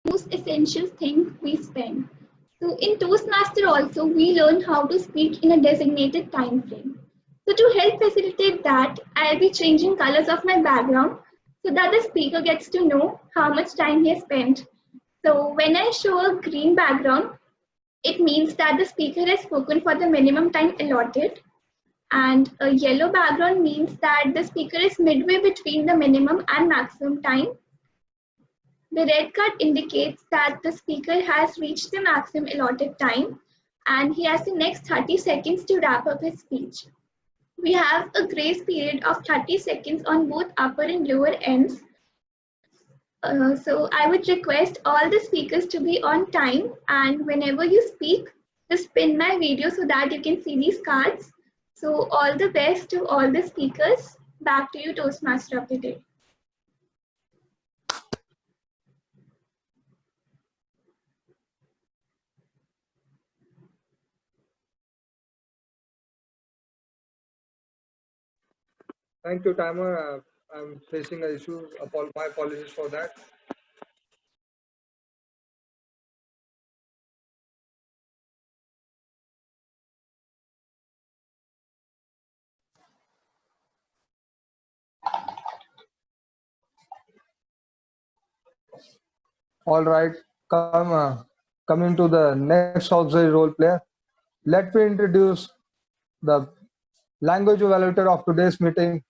most essential thing we spend. So in Toastmaster also, we learn how to speak in a designated time frame. So to help facilitate that, I'll be changing colors of my background so that the speaker gets to know how much time he has spent. So when I show a green background, it means that the speaker has spoken for the minimum time allotted. And a yellow background means that the speaker is midway between the minimum and maximum time. The red card indicates that the speaker has reached the maximum allotted time and he has the next 30 seconds to wrap up his speech. We have a grace period of 30 seconds on both upper and lower ends. So I would request all the speakers to be on time, and whenever you speak, just pin my video so that you can see these cards. So all the best to all the speakers. Back to you, Toastmaster of the Day. Thank you, Timer. I'm facing an issue. My apologies for that. All right, coming to the next auxiliary role player. Let me introduce the language evaluator of today's meeting,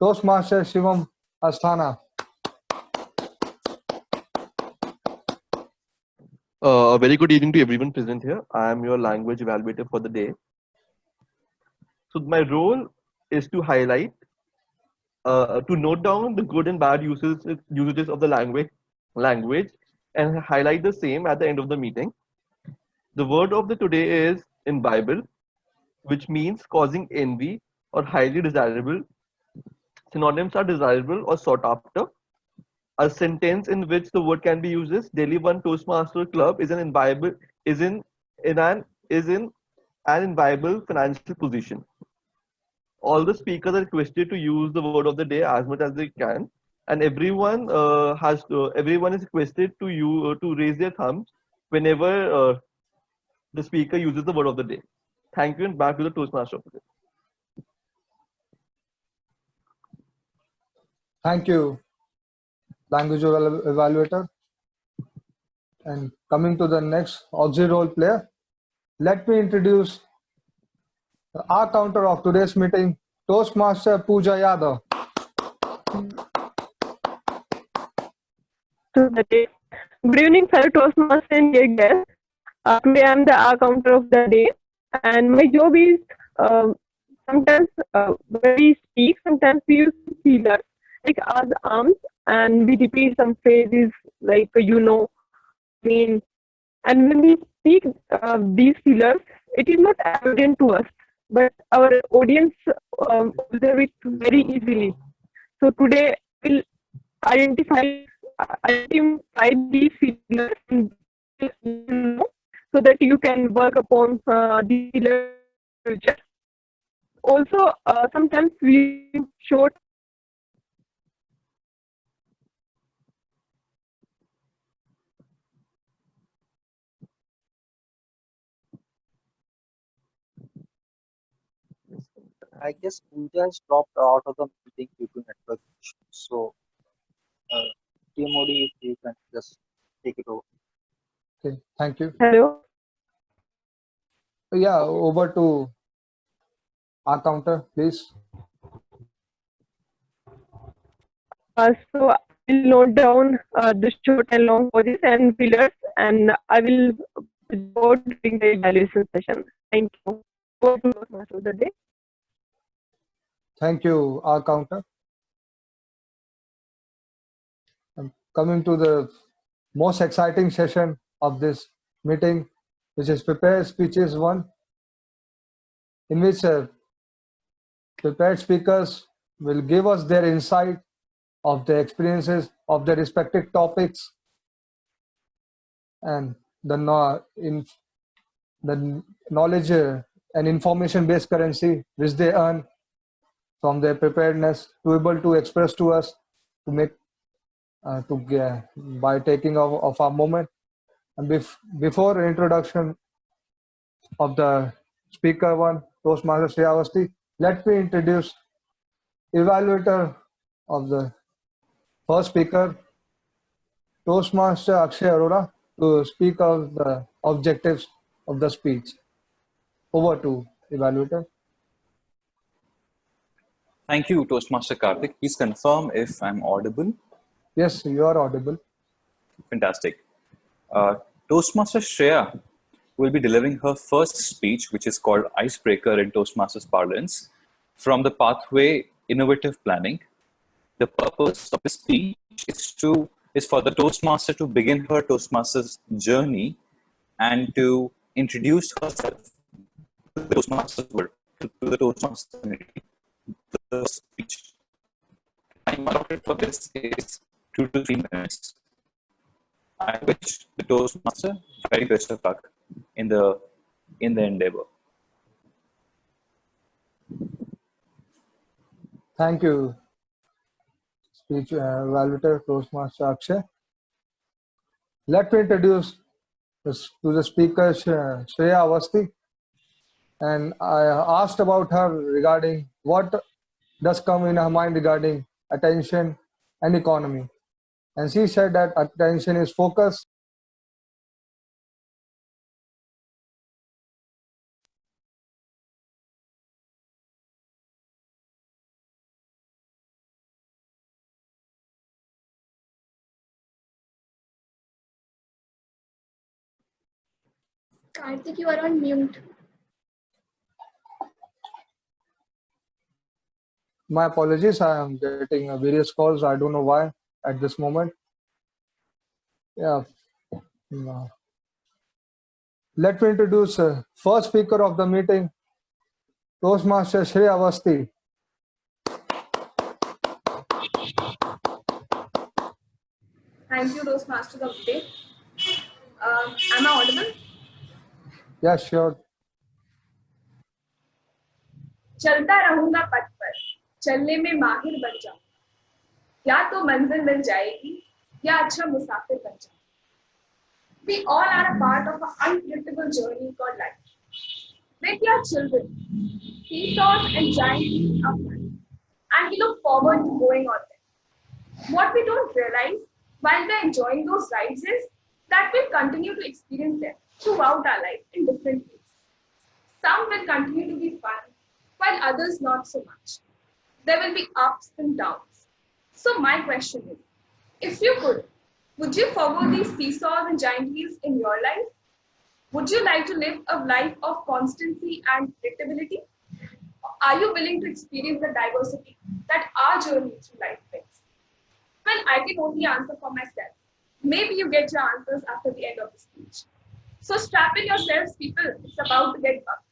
Toastmaster Shivam Asthana. A very good evening to everyone present here. I am your language evaluator for the day. So my role is to highlight, to note down the good and bad usages of the language and highlight the same at the end of the meeting. The word of the today is imbibe, which means causing envy or highly desirable. Synonyms are desirable or sought after. A sentence in which the word can be used is Delhi One Toastmaster Club is in an inviolable financial position. All the speakers are requested to use the word of the day as much as they can, and everyone is requested to raise their thumbs whenever the speaker uses the word of the day. Thank you, and back to the Toastmaster of the day. Thank you, language evaluator. And coming to the next auxiliary role player, let me introduce our counter of today's meeting, Toastmaster Pooja Yadav. Good evening, fellow Toastmasters and dear guests. Today I am the R counter of the day, and my job is sometimes when we speak, sometimes we use feelers like as arms, and we repeat some phrases like mean. And when we speak these feelers, it is not evident to us, but our audience observe it very easily. So today we'll identify these feelers so that you can work upon these feelers. Also, sometimes we short I guess Pooja has dropped out of the meeting due to network issues. So, Team Modi, if you can just take it over. Okay, thank you. Hello. Yeah, over to our counter, please. So I will note down the short and long pauses and fillers, and I will go during the evaluation session. Thank you. Go to Toastmaster of the day. Thank you, our counter. Coming to the most exciting session of this meeting, which is prepared speeches 1, in which prepared speakers will give us their insight of their experiences of their respective topics and the knowledge and information based currency which they earn from their preparedness to able to express to us to make by taking of our moment. And before introduction of the speaker one, Toastmaster Shreya Awasthi, let me introduce evaluator of the first speaker, Toastmaster Akshay Arora, to speak of the objectives of the speech. Over to evaluator. Thank you, Toastmaster Karthik. Please confirm if I'm audible. Yes, you are audible. Fantastic. Toastmaster Shreya will be delivering her first speech, which is called Icebreaker in Toastmasters parlance, from the pathway Innovative Planning. The purpose of the speech is for the Toastmaster to begin her Toastmasters journey and to introduce herself to the Toastmasters world, to the Toastmasters community. The speech time allotted for this is 2 to 3 minutes. I wish the Toastmaster very best of luck in the endeavor. Thank you, speech evaluator Toastmaster Akshay. Let me introduce to the speaker Shreya Awasthi, and I asked about her regarding what does come in her mind regarding attention and economy, and she said that attention is focus. Karthik, you are on mute. My apologies, I am getting various calls. I don't know why at this moment. Yeah. No. Let me introduce first speaker of the meeting, Toastmaster Shreya Awasthi. Thank you, Toastmasters of the day. Am I audible? Yeah, sure. चलता रहूंगा पथ पर, चलने में माहिर बन जाऊं, या तो मंजिल मिल जाएगी या अच्छा मुसाफिर बन जाऊं. We all are a part of an unpredictable journey called life. When we are children, seesaws and giant leaps are fun, and we look forward to going on them. What we don't realize while we're enjoying those rides is that we'll continue to experience them throughout our life in different ways. Some will continue to be fun, while others not so much. There will be ups and downs. So my question is, if you could, would you follow these seesaws and giant wheels in your life? Would you like to live a life of constancy and predictability? Are you willing to experience the diversity that our journey through life brings? Well, I can only answer for myself. Maybe you get your answers after the end of the speech. So strap in yourselves, people. It's about to get bumped.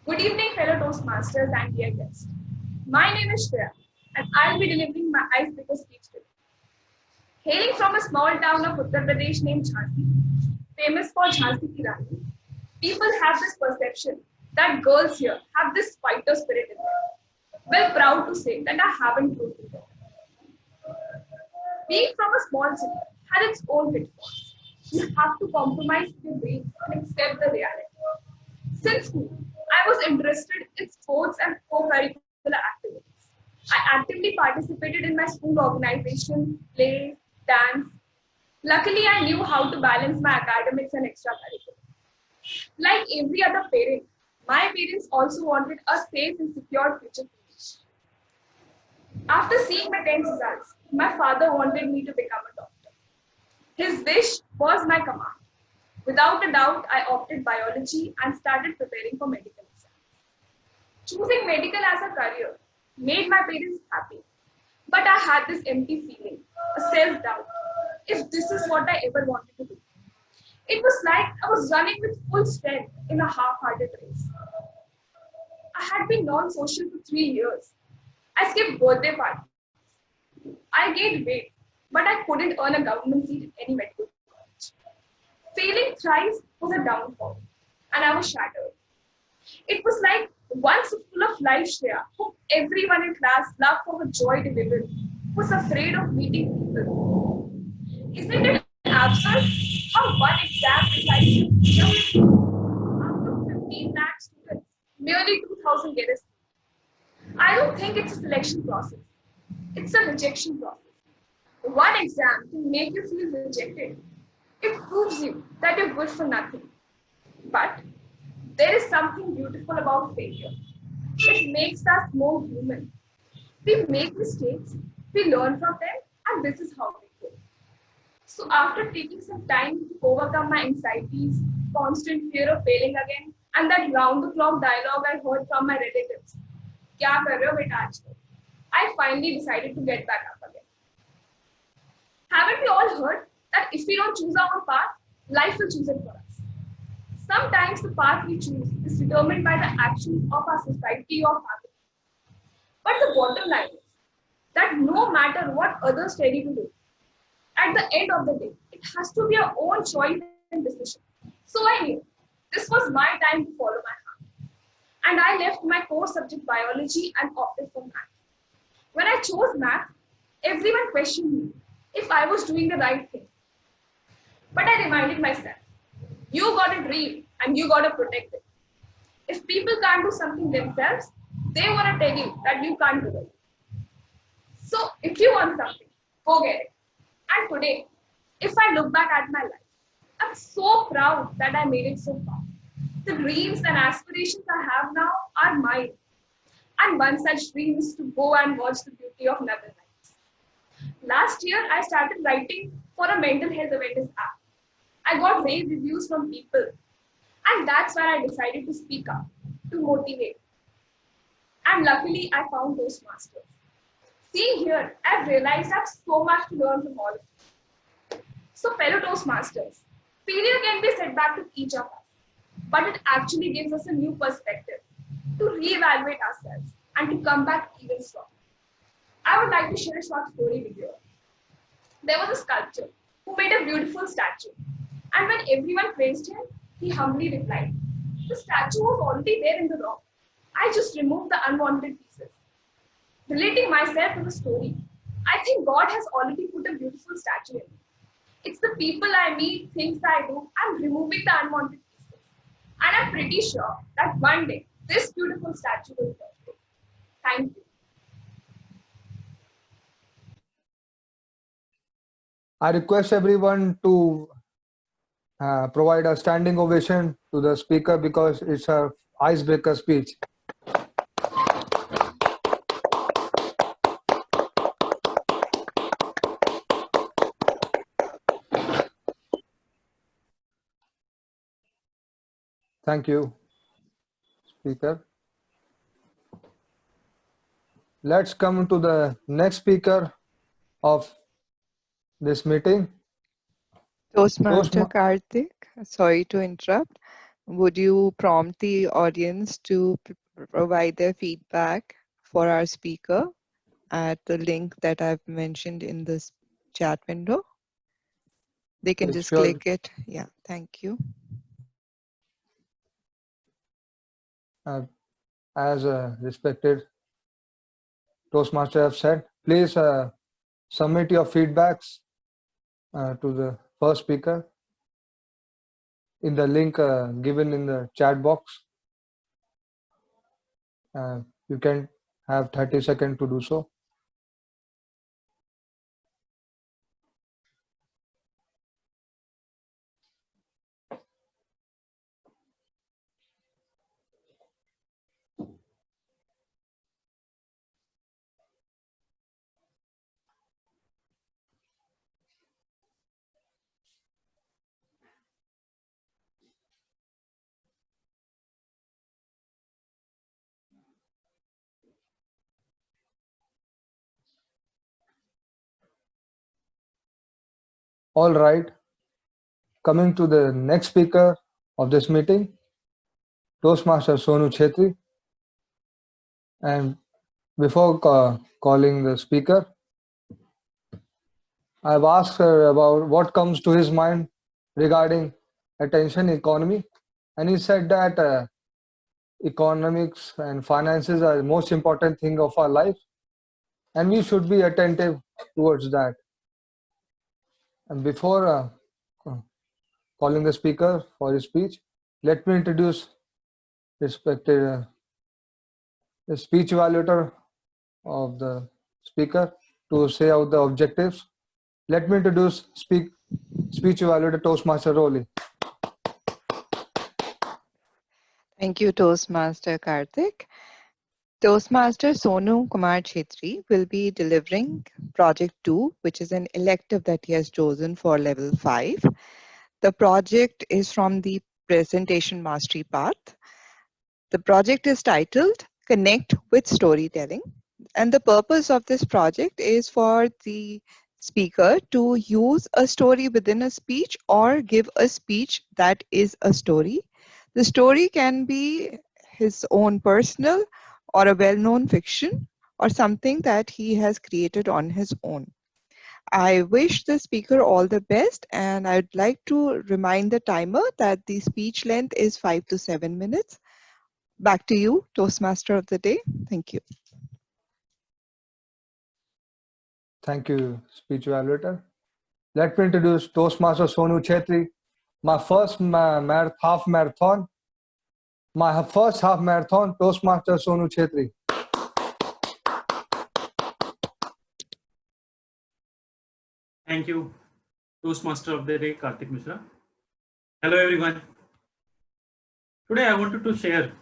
Good evening, fellow Toastmasters and dear guests. My name is Shreya, and I'll be delivering my icebreaker speech today. Hailing from a small town of Uttar Pradesh named Jhansi, famous for Jhansi Ki Rani, people have this perception that girls here have this fighter spirit in them. Well, proud to say that I haven't proved it. Being from a small city had its own pitfalls. You have to compromise your dreams and accept the reality. Since school, I was interested in sports and co-curricular activities. I actively participated in my school organization, plays, dance. Luckily, I knew how to balance my academics and extracurricular. Like every other parent, my parents also wanted a safe and secure future for me. After seeing my 10th results, my father wanted me to become a doctor. His wish was my command. Without a doubt, I opted biology and started preparing for medical exams. Choosing medical as a career made my parents happy. But I had this empty feeling, a self-doubt, if this is what I ever wanted to do. It was like I was running with full strength in a half-hearted race. I had been non-social for 3 years. I skipped birthday parties. I gained weight, but I couldn't earn a government seat in any medical college. Failing thrice was a downfall, and I was shattered. It was like once full of life, Shreya, whom everyone in class loved for her joy delivery, was afraid of meeting people Isn't it absurd how one exam decides your future? Out of 15 lakh students, merely 2,000 get a seat. I don't think it's a selection process. It's a rejection process. One exam can make you feel rejected. It proves you that you're good for nothing. But there is something beautiful about failure. It makes us more human. We make mistakes, we learn from them, and this is how we grow. So, after taking some time to overcome my anxieties, constant fear of failing again, and that round the clock dialogue I heard from my relatives, "Kya kar rahe ho beta aajkal?" I finally decided to get back up again. Haven't we all heard that if we don't choose our own path, life will choose it for us? Sometimes the path we choose is determined by the actions of our society or family. But the bottom line is that no matter what others tell you to do, at the end of the day, it has to be our own choice and decision. So I knew this was my time to follow my heart. And I left my core subject biology and opted for math. When I chose math, everyone questioned me if I was doing the right thing. But I reminded myself, you got a dream and you got to protect it. If people can't do something themselves, they want to tell you that you can't do it. So if you want something, go get it. And today, if I look back at my life, I'm so proud that I made it so far. The dreams and aspirations I have now are mine. And one such dream is to go and watch the beauty of Northern Lights. Last year, I started writing for a mental health awareness app. I got rave reviews from people. And that's where I decided to speak up, to motivate. And luckily, I found Toastmasters. Seeing here, I've realized I have so much to learn from all of you. So, fellow Toastmasters, failure can be a setback to each of us, but it actually gives us a new perspective to reevaluate ourselves and to come back even stronger. I would like to share a short story with you. There was a sculptor who made a beautiful statue, and when everyone praised him, he humbly replied, "The statue was already there in the rock. I just removed the unwanted pieces." Relating myself to the story, I think God has already put a beautiful statue in me. It's the people I meet, things I do, I'm removing the unwanted pieces. And I'm pretty sure that one day this beautiful statue will perfect. Thank you. I request everyone to provide a standing ovation to the speaker because it's her icebreaker speech. Thank you, speaker. Let's come to the next speaker of this meeting. Toastmaster Karthik, sorry to interrupt. Would you prompt the audience to provide their feedback for our speaker at the link that I've mentioned in this chat window? They can just Sure. click it. Yeah, thank you. As a respected Toastmaster have said, please submit your feedbacks to the first speaker in the link given in the chat box. You can have 30 seconds to do so. All right. Coming to the next speaker of this meeting, Toastmaster Sonu Chhetri. And before calling the speaker, I've asked her about what comes to his mind regarding attention economy. And he said that economics and finances are the most important thing of our life. And we should be attentive towards that. And before calling the speaker for his speech, let me introduce respected the speech evaluator of the speaker to say out the objectives. Let me introduce speech evaluator Toastmaster Roli. Thank you, Toastmaster Karthik. Toastmaster Sonu Kumar Chetri will be delivering Project 2, which is an elective that he has chosen for level 5. The project is from the Presentation Mastery Path. The project is titled Connect with Storytelling. And the purpose of this project is for the speaker to use a story within a speech or give a speech that is a story. The story can be his own personal or a well-known fiction or something that he has created on his own. I wish the speaker all the best, and I'd like to remind the timer that the speech length is 5 to 7 minutes. Back to you, Toastmaster of the day. Thank you. Thank you, speech evaluator. Let me introduce Toastmaster Sonu Chetri. My first half marathon, Toastmaster Sonu Chetri. Thank you, Toastmaster of the day, Karthik Mishra. Hello, everyone. Today, I wanted to share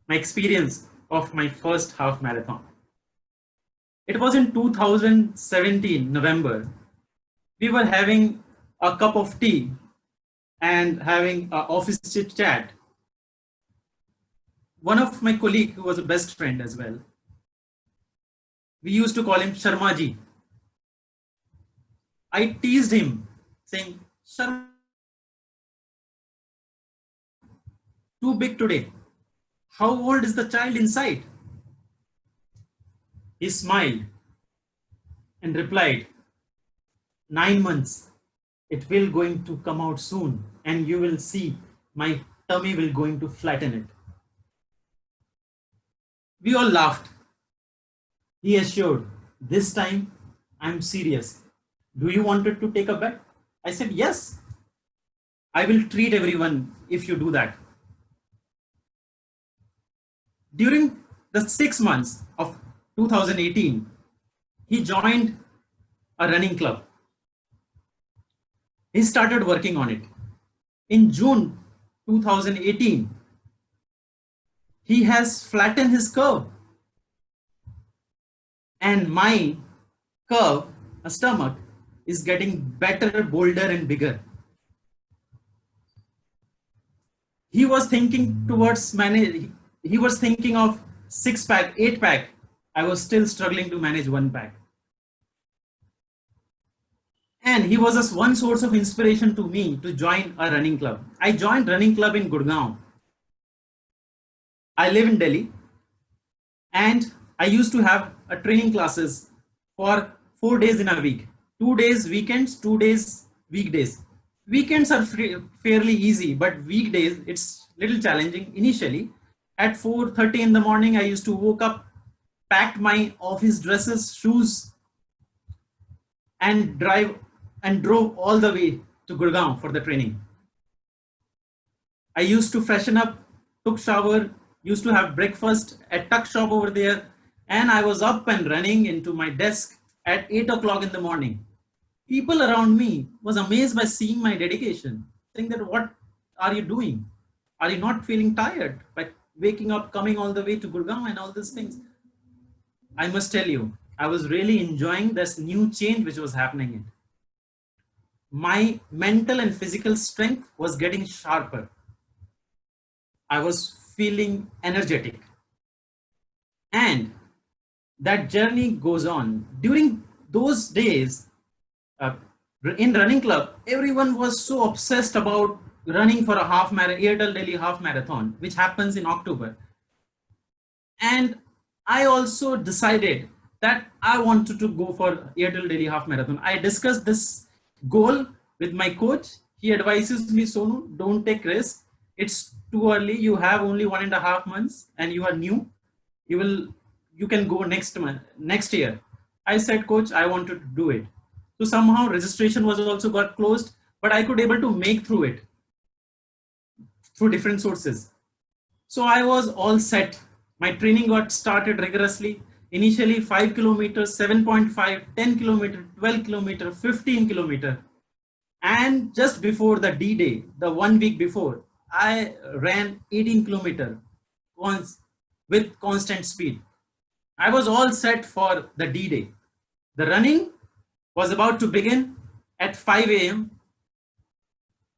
my experience of my first half marathon. It was in 2017, November. We were having a cup of tea and having an office chit chat. One of my colleagues, who was a best friend as well, we used to call him Sharmaji. I teased him, saying, "Sharma, too big today. How old is the child inside?" He smiled and replied, 9 months. It will going to come out soon, and you will see my tummy will going to flatten it. We all laughed. He assured, "This time I'm serious. Do you want to take a bet?" I said, "Yes, I will treat everyone if you do that." During the 6 months of 2018, he joined a running club. He started working on it. In June 2018, he has flattened his curve. And my curve, a stomach, is getting better, bolder, and bigger. He was thinking towards he was thinking of 6-pack, 8-pack. I was still struggling to manage 1-pack. And he was one source of inspiration to me to join a running club. I joined running club in Gurgaon. I live in Delhi, and I used to have a training classes for 4 days in a week. 2 days weekends, 2 days weekdays. Weekends are fairly easy, but weekdays it's little challenging initially. At 4:30 in the morning, I used to woke up, packed my office dresses, shoes, and drove all the way to Gurgaon for the training. I used to freshen up, took shower, used to have breakfast at tuck shop over there, and I was up and running into my desk at 8 o'clock in the morning. People around me was amazed by seeing my dedication, saying that, "What are you doing? Are you not feeling tired by waking up, coming all the way to Gurgaon and all these things?" I must tell you, I was really enjoying this new change which was happening. My mental and physical strength was getting sharper. I was feeling energetic. And that journey goes on. During those days, in running club, everyone was so obsessed about running for a Airtel Delhi half marathon, which happens in October. And I also decided that I wanted to go for Airtel Delhi half marathon. I discussed this goal with my coach. He advises me, "Sonu, don't take risks. It's too early. You have only 1.5 months and you are new. You can go next year." I said, "Coach, I wanted to do it." So somehow registration was also got closed, but I could able to make through it through different sources. So I was all set. My training got started rigorously. Initially 5 kilometers, 7.5, 10 kilometer, 12 kilometer, 15 kilometer. And just before the D-Day, the 1 week before, I ran 18 kilometer once with constant speed. I was all set for the D-Day. The running was about to begin at 5 a.m.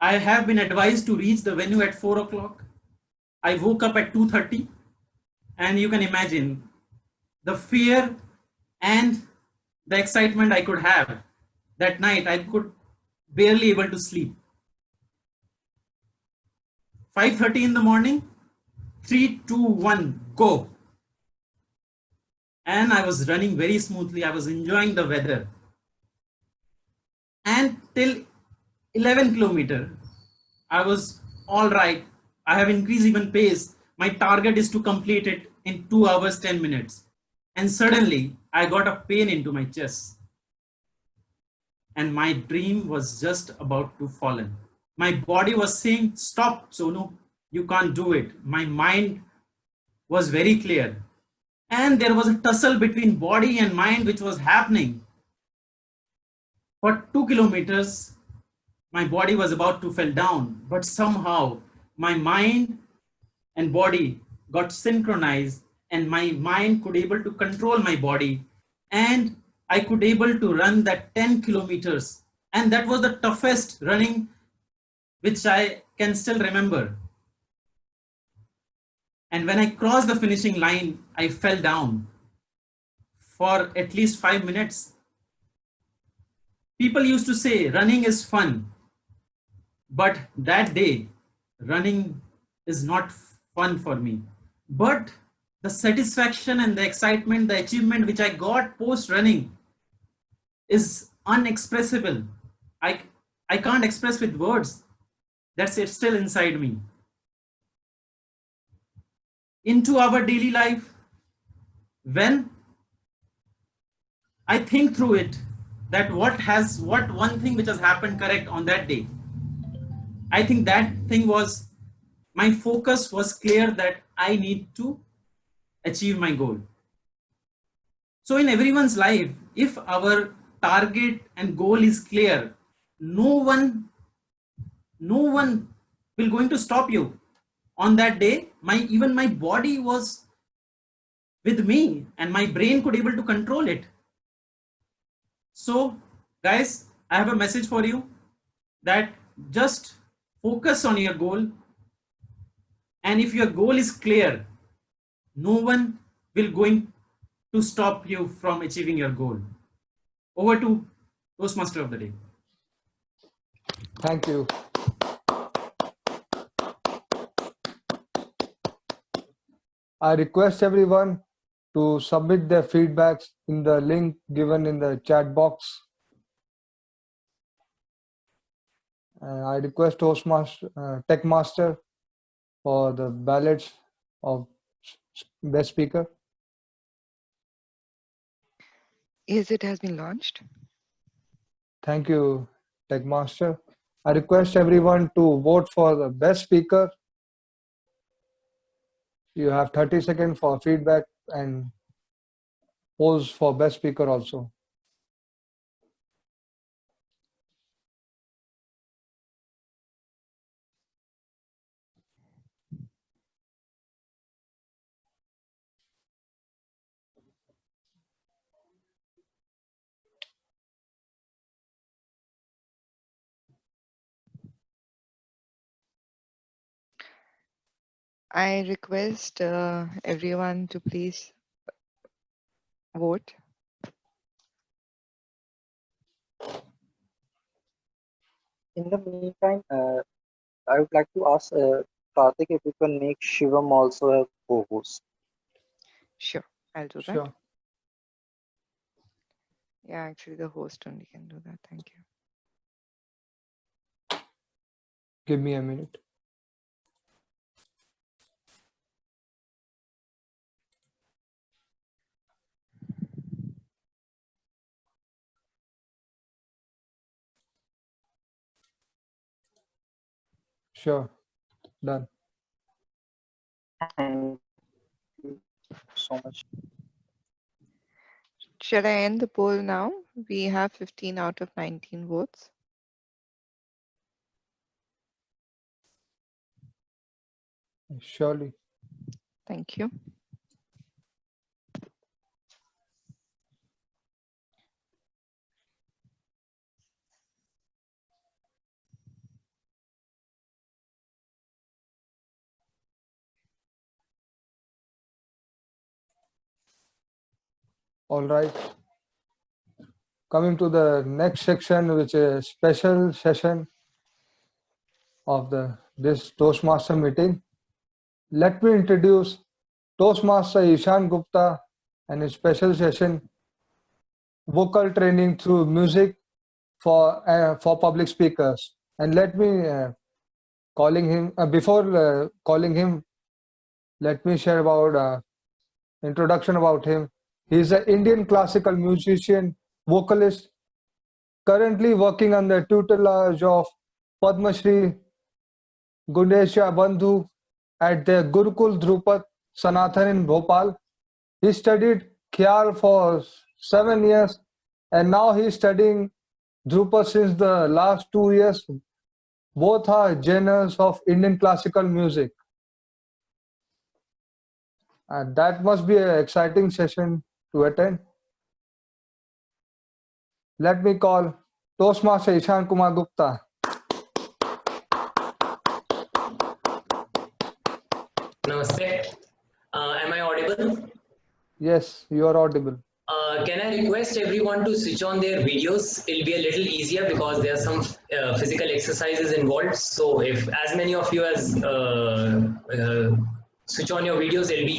I have been advised to reach the venue at 4 o'clock. I woke up at 2:30, and you can imagine the fear and the excitement I could have that night. I could barely able to sleep. 5:30 in the morning, 3, 2, 1, go. And I was running very smoothly. I was enjoying the weather. And till 11 kilometer, I was all right. I have increased even pace. My target is to complete it in 2 hours, 10 minutes. And suddenly I got a pain into my chest. And my dream was just about to fallen. My body was saying, stop, Sonu, you can't do it. My mind was very clear. And there was a tussle between body and mind which was happening. For 2 kilometers, my body was about to fall down, but somehow my mind and body got synchronized, and my mind could able to control my body, and I could able to run that 10 kilometers. And that was the toughest running which I can still remember. And when I crossed the finishing line, I fell down for at least 5 minutes. People used to say running is fun, but that day running is not fun for me. But the satisfaction and the excitement, the achievement which I got post running is unexpressible. I can't express with words. That's it, still inside me. Into our daily life, when I think through it, that what one thing which has happened correct on that day, I think that thing was, my focus was clear that I need to achieve my goal. So in everyone's life, if our target and goal is clear, no one will going to stop you. On that day, even my body was with me and my brain could able to control it. So guys, I have a message for you, that just focus on your goal. And if your goal is clear, no one will going to stop you from achieving your goal. Over to Toastmaster of the day. Thank you. I request everyone to submit their feedbacks in the link given in the chat box. I request Toastmaster, Tech Master for the ballots of best speaker. Yes, it has been launched. Thank you, Tech Master. I request everyone to vote for the best speaker. You have 30 seconds for feedback and polls for best speaker also. I request everyone to please vote. In the meantime, I would like to ask Karthik if you can make Shivam also a co-host. Sure, I'll do that. Sure. Yeah, actually the host only can do that. Thank you. Give me a minute. Sure. Done. Thank you so much. Should I end the poll now? We have 15 out of 19 votes. Surely. Thank you. All right. Coming to the next section, which is a special session of this Toastmaster meeting. Let me introduce Toastmaster Ishan Gupta and his special session, vocal training through music for public speakers. And let me calling him before calling him. Let me share about introduction about him. He is an Indian classical musician, vocalist, currently working under tutelage of Padma Shri Gundesha Bandhu at the Gurukul Drupad Sanathan in Bhopal. He studied Khyal for 7 years and now he is studying Drupad since the last 2 years. Both are genres of Indian classical music. And that must be an exciting session to attend. Let me call Toastmaster Ishan Kumar Gupta. Namaste. Am I audible? Yes, you are audible. Can I request everyone to switch on their videos? It'll be a little easier because there are some physical exercises involved. So if as many of you as switch on your videos, it'll be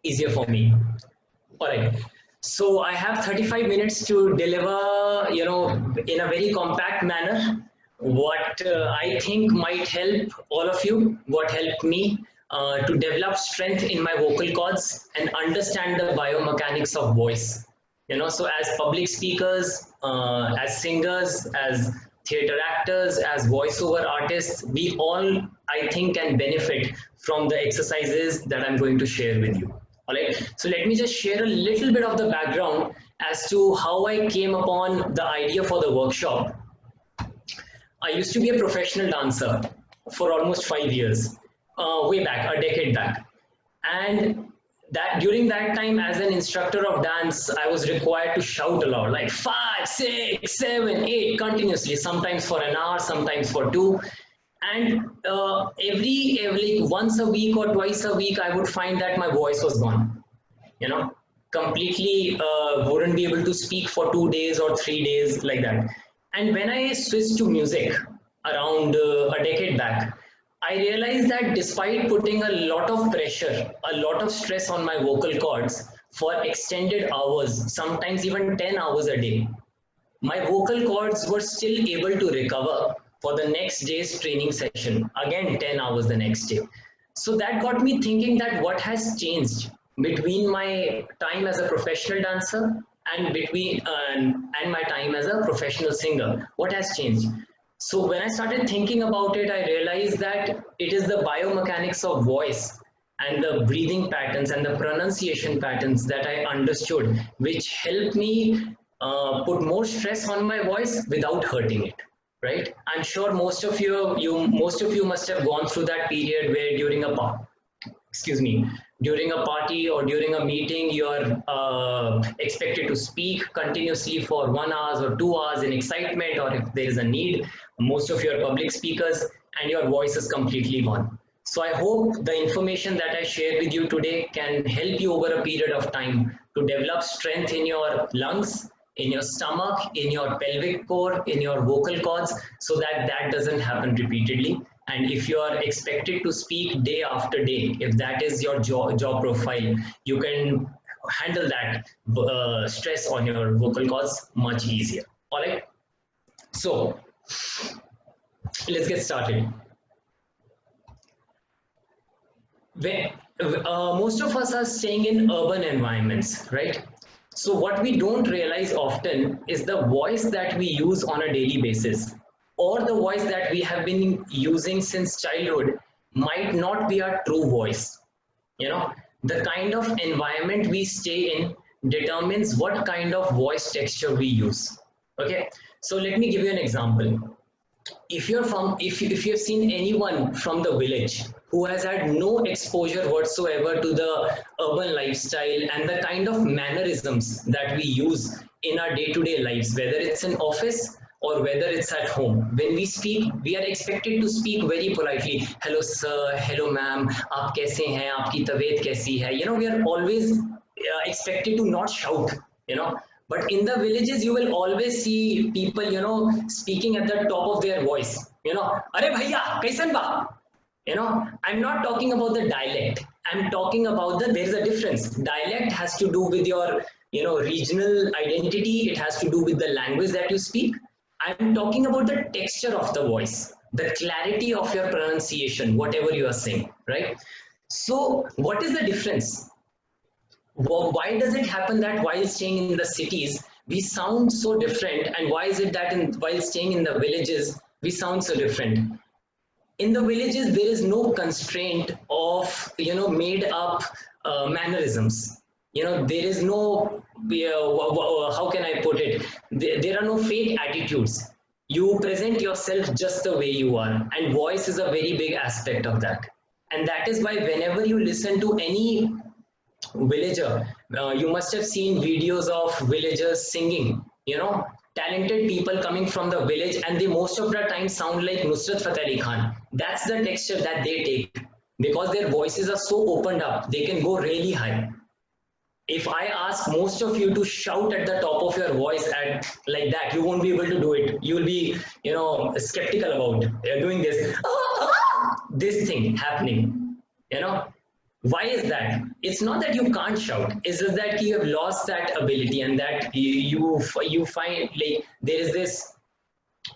easier for me. All right. So I have 35 minutes to deliver, in a very compact manner, what I think might help all of you, what helped me to develop strength in my vocal cords and understand the biomechanics of voice. So as public speakers, as singers, as theater actors, as voiceover artists, we all, I think, can benefit from the exercises that I'm going to share with you. All right. So let me just share a little bit of the background as to how I came upon the idea for the workshop. I used to be a professional dancer for almost 5 years, way back, a decade back. And during that time, as an instructor of dance, I was required to shout a lot, like 5, 6, 7, 8 continuously, sometimes for an hour, sometimes for 2. And every once a week or twice a week, I would find that my voice was gone, completely wouldn't be able to speak for 2 days or 3 days like that. And when I switched to music around a decade back, I realized that despite putting a lot of pressure, a lot of stress on my vocal cords for extended hours, sometimes even 10 hours a day, my vocal cords were still able to recover for the next day's training session, again 10 hours the next day. So that got me thinking that what has changed between my time as a professional dancer and my time as a professional singer. What has changed? So when I started thinking about it, I realized that it is the biomechanics of voice and the breathing patterns and the pronunciation patterns that I understood, which helped me put more stress on my voice without hurting it. Right? I'm sure most of you must have gone through that period where during a party or during a meeting, you're expected to speak continuously for 1 hour or 2 hours in excitement, or if there is a need. Most of you are public speakers and your voice is completely gone. So I hope the information that I shared with you today can help you over a period of time to develop strength in your lungs, in your stomach, in your pelvic core, in your vocal cords, so that doesn't happen repeatedly. And if you are expected to speak day after day, if that is your job profile, you can handle that stress on your vocal cords much easier. All right. So let's get started. Most of us are staying in urban environments, right? So what we don't realize often is the voice that we use on a daily basis. or the voice that we have been using since childhood might not be our true voice. You know, the kind of environment we stay in determines what kind of voice texture we use. Okay, so let me give you an example. If you've seen anyone from the village who has had no exposure whatsoever to the urban lifestyle and the kind of mannerisms that we use in our day-to-day lives, whether it's in office or whether it's at home, when we speak, we are expected to speak very politely. Hello sir, hello ma'am, aap kaise hain, aapki tabiyat kaisi hai? You know, we are always expected to not shout, you know. But in the villages, you will always see people, you know, speaking at the top of their voice. You know, "Are bhaiya, kaisan ba?" You know, I'm not talking about the dialect. I'm talking about there's a difference. Dialect has to do with your, you know, regional identity. It has to do with the language that you speak. I'm talking about the texture of the voice, the clarity of your pronunciation, whatever you are saying, right? So what is the difference? Why does it happen that while staying in the cities we sound so different, and why is it that while staying in the villages we sound so different? In the villages there is no constraint of, you know, made up mannerisms. You know, there is no how can I put it, there are no fake attitudes. You present yourself just the way you are, and voice is a very big aspect of that. And that is why whenever you listen to any villager, you must have seen videos of villagers singing, you know, talented people coming from the village, and they most of the time sound like Nusrat Fateh Ali Khan. That's the texture that they take, because their voices are so opened up, they can go really high. If I ask most of you to shout at the top of your voice at like that, you won't be able to do it. You will be, you know, skeptical about doing this thing happening, you know. Why is that? It's not that you can't shout. It's just that you have lost that ability, and that you find like there is this,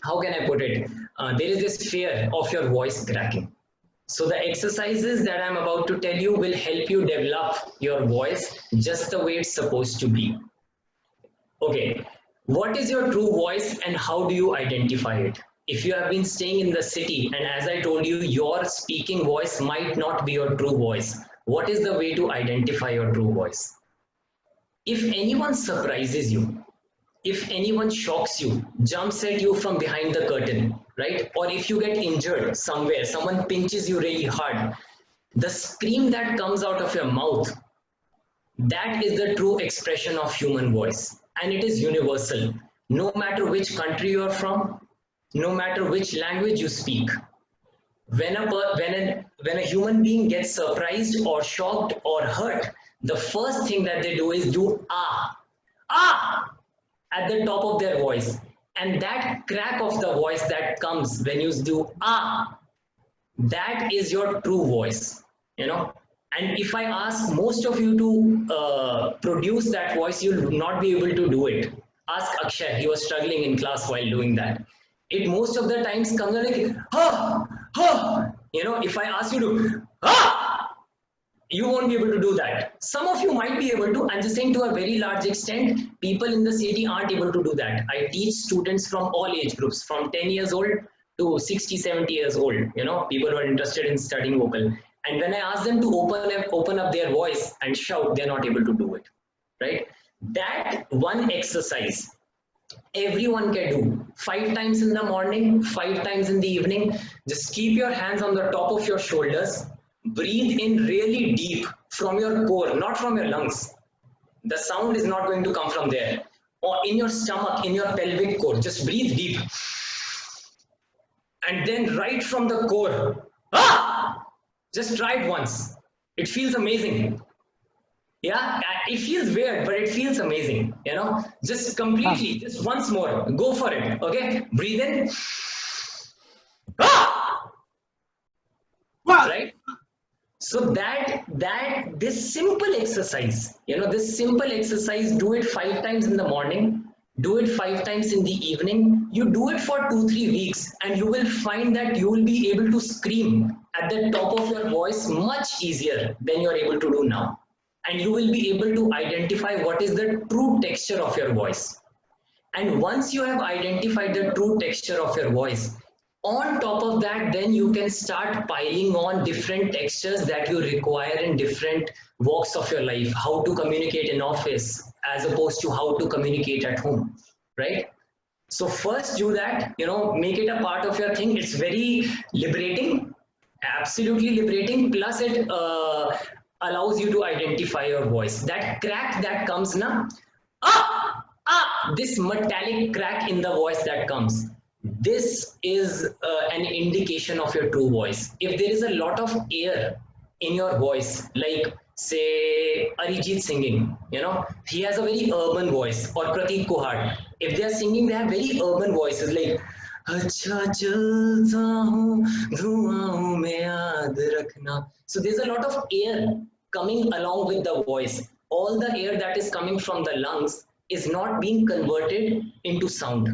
how can I put it? There is this fear of your voice cracking. So the exercises that I'm about to tell you will help you develop your voice just the way it's supposed to be. Okay, what is your true voice and how do you identify it? If you have been staying in the city, and as I told you, your speaking voice might not be your true voice, what is the way to identify your true voice? If anyone surprises you, if anyone shocks you, jumps at you from behind the curtain, right? Or if you get injured somewhere, someone pinches you really hard, the scream that comes out of your mouth, that is the true expression of human voice. And it is universal. No matter which country you are from, no matter which language you speak, when a human being gets surprised or shocked or hurt, the first thing that they do is do ah, ah, at the top of their voice. And that crack of the voice that comes when you do ah, that is your true voice, you know. And if I ask most of you to produce that voice, you'll not be able to do it. Ask Akshay, he was struggling in class while doing that. It most of the times comes like, ha, ha, you know. If I ask you to, ha, you won't be able to do that. Some of you might be able to. I'm just saying to a very large extent, people in the city aren't able to do that. I teach students from all age groups, from 10 years old to 60, 70 years old, you know, people who are interested in studying vocal. And when I ask them to open up their voice and shout, they're not able to do it, right? That one exercise, everyone can do 5 times in the morning, 5 times in the evening. Just keep your hands on the top of your shoulders. Breathe in really deep from your core, not from your lungs. The sound is not going to come from there. Or in your stomach, in your pelvic core, just breathe deep. And then right from the core, ah! Just try it once. It feels amazing. Yeah, it feels weird, but it feels amazing, you know. Just completely, just once more, go for it, okay? Breathe in. Ah! Right? So this simple exercise, you know, this simple exercise, do it 5 times in the morning, do it 5 times in the evening. You do it for 2-3 weeks, and you will find that you will be able to scream at the top of your voice much easier than you're able to do now. And you will be able to identify what is the true texture of your voice. And once you have identified the true texture of your voice, on top of that, then you can start piling on different textures that you require in different walks of your life. How to communicate in office as opposed to how to communicate at home, right? So first do that, make it a part of your thing. It's very liberating, absolutely liberating. Plus it allows you to identify your voice. That crack that comes now, this metallic crack in the voice that comes. This is an indication of your true voice. If there is a lot of air in your voice, like say Arijit singing, he has a very urban voice, or Prateek Kuhad. If they are singing, they have very urban voices like Acha chalta hu, dhuaon mein yaad rakhna. So there's a lot of air coming along with the voice. All the air that is coming from the lungs is not being converted into sound.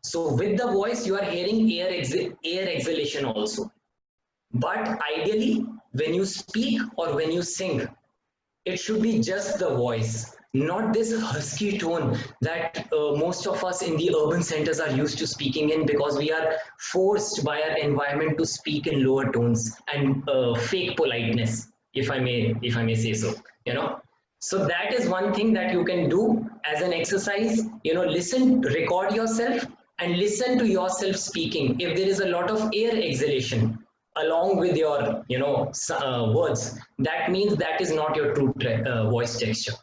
So with the voice, you are hearing air exhalation also. But ideally, when you speak or when you sing, it should be just the voice, not this husky tone that most of us in the urban centers are used to speaking in, because we are forced by our environment to speak in lower tones and fake politeness, if I may say so, So that is one thing that you can do as an exercise, listen, record yourself and listen to yourself speaking. If there is a lot of air exhalation along with your, words, that means that is not your true voice texture.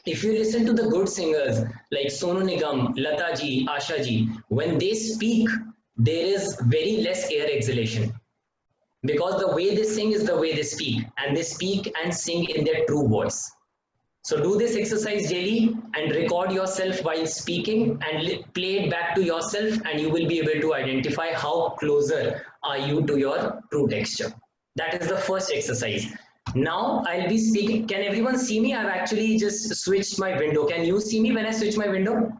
If you listen to the good singers like Sonu Nigam, Lata ji, Asha ji, when they speak, there is very less air exhalation, because the way they sing is the way they speak, and they speak and sing in their true voice. So do this exercise daily and record yourself while speaking and play it back to yourself, and you will be able to identify how closer are you to your true texture. That is the first exercise. Now I'll be speaking. Can everyone see me? I've actually just switched my window. Can you see me when I switch my window?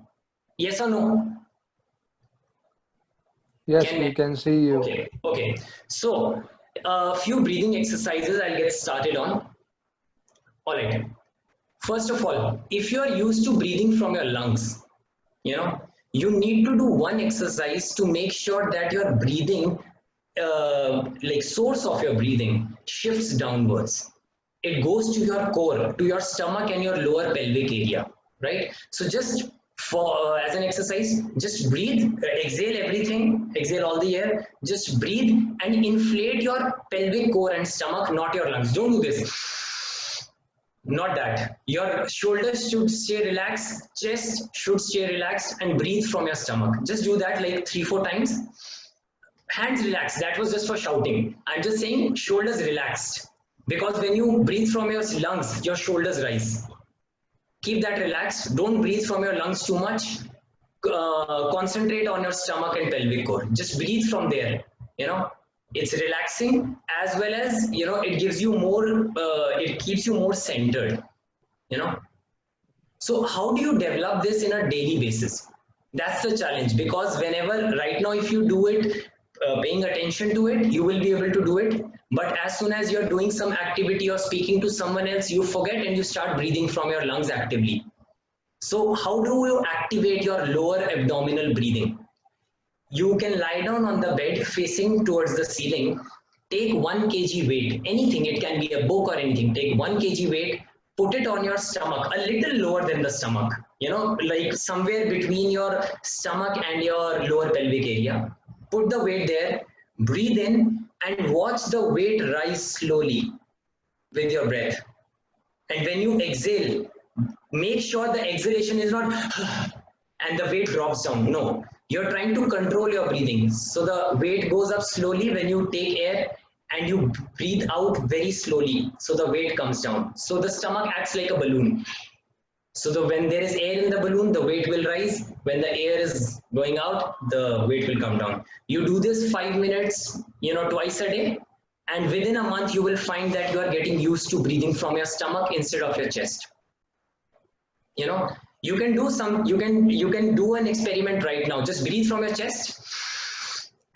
Yes or no? Yes, we can see you. Okay. So a few breathing exercises I'll get started on. All right. First of all, if you are used to breathing from your lungs, you need to do one exercise to make sure that your breathing, like source of your breathing, shifts downwards. It goes to your core, to your stomach and your lower pelvic area, right? So just for as an exercise, just breathe, exhale everything, exhale all the air, just breathe and inflate your pelvic core and stomach, not your lungs. Don't do this. Not that. Your shoulders should stay relaxed, chest should stay relaxed, and breathe from your stomach. Just do that like 3-4 times. Hands relaxed. That was just for shouting. I'm just saying shoulders relaxed, because when you breathe from your lungs, your shoulders rise. Keep that relaxed. Don't breathe from your lungs too much. Concentrate on your stomach and pelvic core. Just breathe from there. It's relaxing, as well as it gives you more, it keeps you more centered. So how do you develop this in a daily basis? That's the challenge, because whenever right now, if you do it paying attention to it, you will be able to do it. But as soon as you're doing some activity or speaking to someone else, you forget and you start breathing from your lungs actively. So how do you activate your lower abdominal breathing? You can lie down on the bed facing towards the ceiling, take 1 kg weight, anything, it can be a book or anything, take 1 kg weight, put it on your stomach, a little lower than the stomach, like somewhere between your stomach and your lower pelvic area. Put the weight there, breathe in and watch the weight rise slowly with your breath. And when you exhale, make sure the exhalation is not and the weight drops down. No. You're trying to control your breathing. So the weight goes up slowly when you take air, and you breathe out very slowly. So the weight comes down. So the stomach acts like a balloon. So when there is air in the balloon, the weight will rise. When the air is going out, the weight will come down. You do this 5 minutes, twice a day. And within a month, you will find that you are getting used to breathing from your stomach instead of your chest. You can do an experiment right now. Just breathe from your chest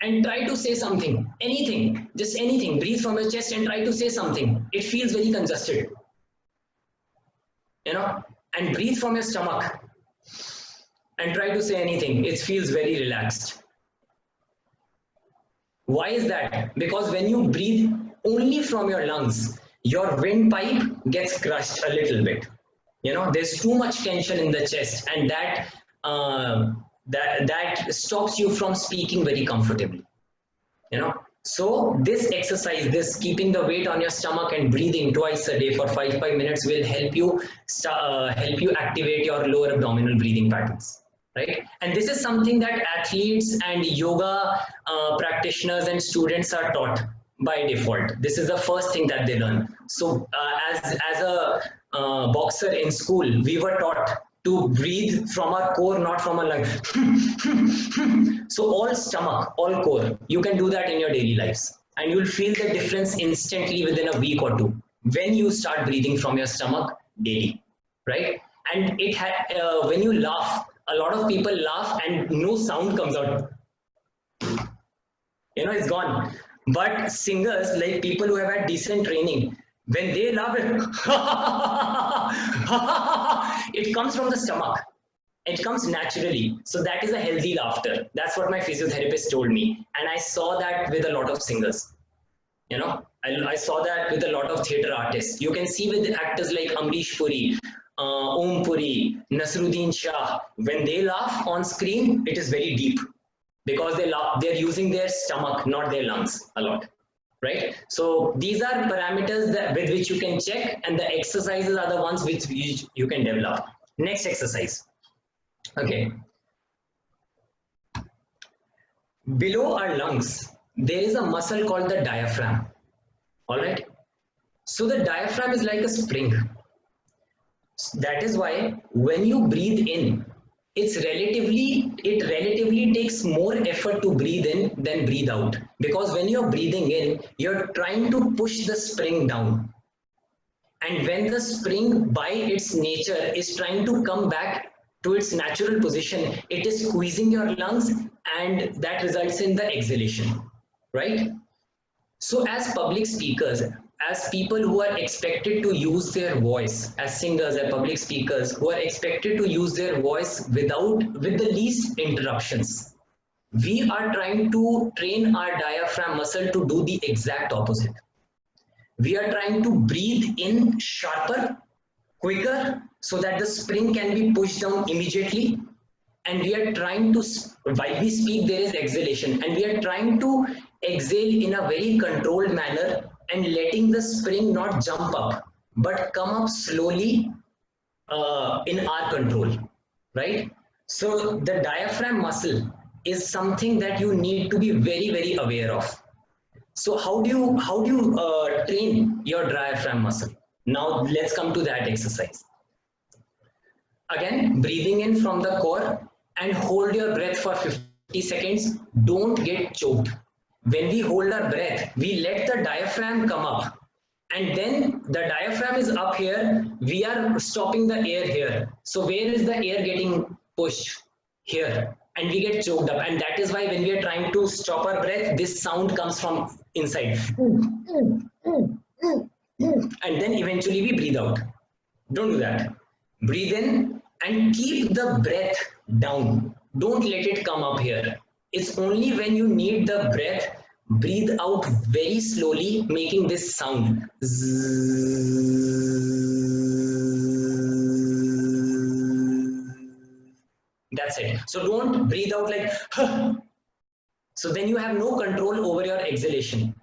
and try to say something, anything, just anything. Breathe from your chest and try to say something. It feels very congested, and breathe from your stomach. and try to say anything. It feels very relaxed. Why is that? Because when you breathe only from your lungs, your windpipe gets crushed a little bit. You know, there's too much tension in the chest, and that stops you from speaking very comfortably. You know, so this exercise, this keeping the weight on your stomach and breathing twice a day for 5 minutes will help you activate your lower abdominal breathing patterns. Right? And this is something that athletes and yoga practitioners and students are taught by default. This is the first thing that they learn. So as a boxer in school, we were taught to breathe from our core, not from our lungs. So all stomach, all core, you can do that in your daily lives. And you'll feel the difference instantly within a week or two when you start breathing from your stomach daily, right? And when you laugh, a lot of people laugh and no sound comes out. You know, it's gone. But singers, like people who have had decent training, when they laugh, it comes from the stomach. It comes naturally. So that is a healthy laughter. That's what my physiotherapist told me. And I saw that with a lot of singers. You know, I saw that with a lot of theater artists. You can see with actors like Amrish Puri, Om Puri, Nasruddin Shah, when they laugh on screen, it is very deep because they're using their stomach, not their lungs a lot, right? So these are parameters with which you can check, and the exercises are the ones which you can develop. Next exercise. Okay. Below our lungs, there is a muscle called the diaphragm. All right. So the diaphragm is like a spring. That is why when you breathe in, it relatively takes more effort to breathe in than breathe out. Because when you're breathing in, you're trying to push the spring down. And when the spring by its nature is trying to come back to its natural position, it is squeezing your lungs, and that results in the exhalation, right? So as public speakers, as people who are expected to use their voice, as singers and public speakers who are expected to use their voice with the least interruptions, we are trying to train our diaphragm muscle to do the exact opposite. We are trying to breathe in sharper, quicker, so that the spring can be pushed down immediately. And we are trying to, while we speak, there is exhalation, and we are trying to exhale in a very controlled manner and letting the spring not jump up, but come up slowly in our control, right? So the diaphragm muscle is something that you need to be very, very aware of. So how do you train your diaphragm muscle? Now let's come to that exercise. Again, breathing in from the core and hold your breath for 50 seconds. Don't get choked. When we hold our breath, we let the diaphragm come up, and then the diaphragm is up here. We are stopping the air here. So where is the air getting pushed? Here. And we get choked up. And that is why when we are trying to stop our breath, this sound comes from inside. And then eventually we breathe out. Don't do that. Breathe in and keep the breath down. Don't let it come up here. It's only when you need the breath, breathe out very slowly, making this sound. That's it. So don't breathe out like, so then you have no control over your exhalation.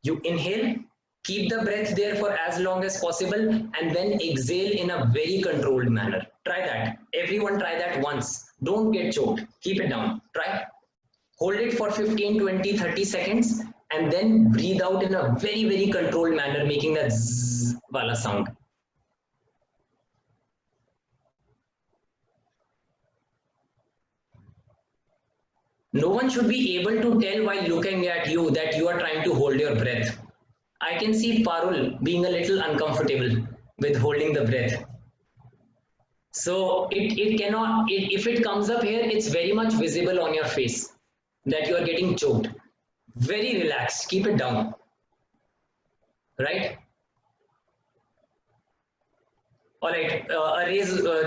You inhale, keep the breath there for as long as possible, and then exhale in a very controlled manner. Try that. Everyone try that once. Don't get choked. Keep it down. Try. Hold it for 15, 20, 30 seconds, and then breathe out in a very, very controlled manner, making that zzz wala sound. No one should be able to tell while looking at you that you are trying to hold your breath. I can see Parul being a little uncomfortable with holding the breath. So it cannot, if it comes up here, it's very much visible on your face that you are getting choked. Very relaxed, keep it down, right? All right,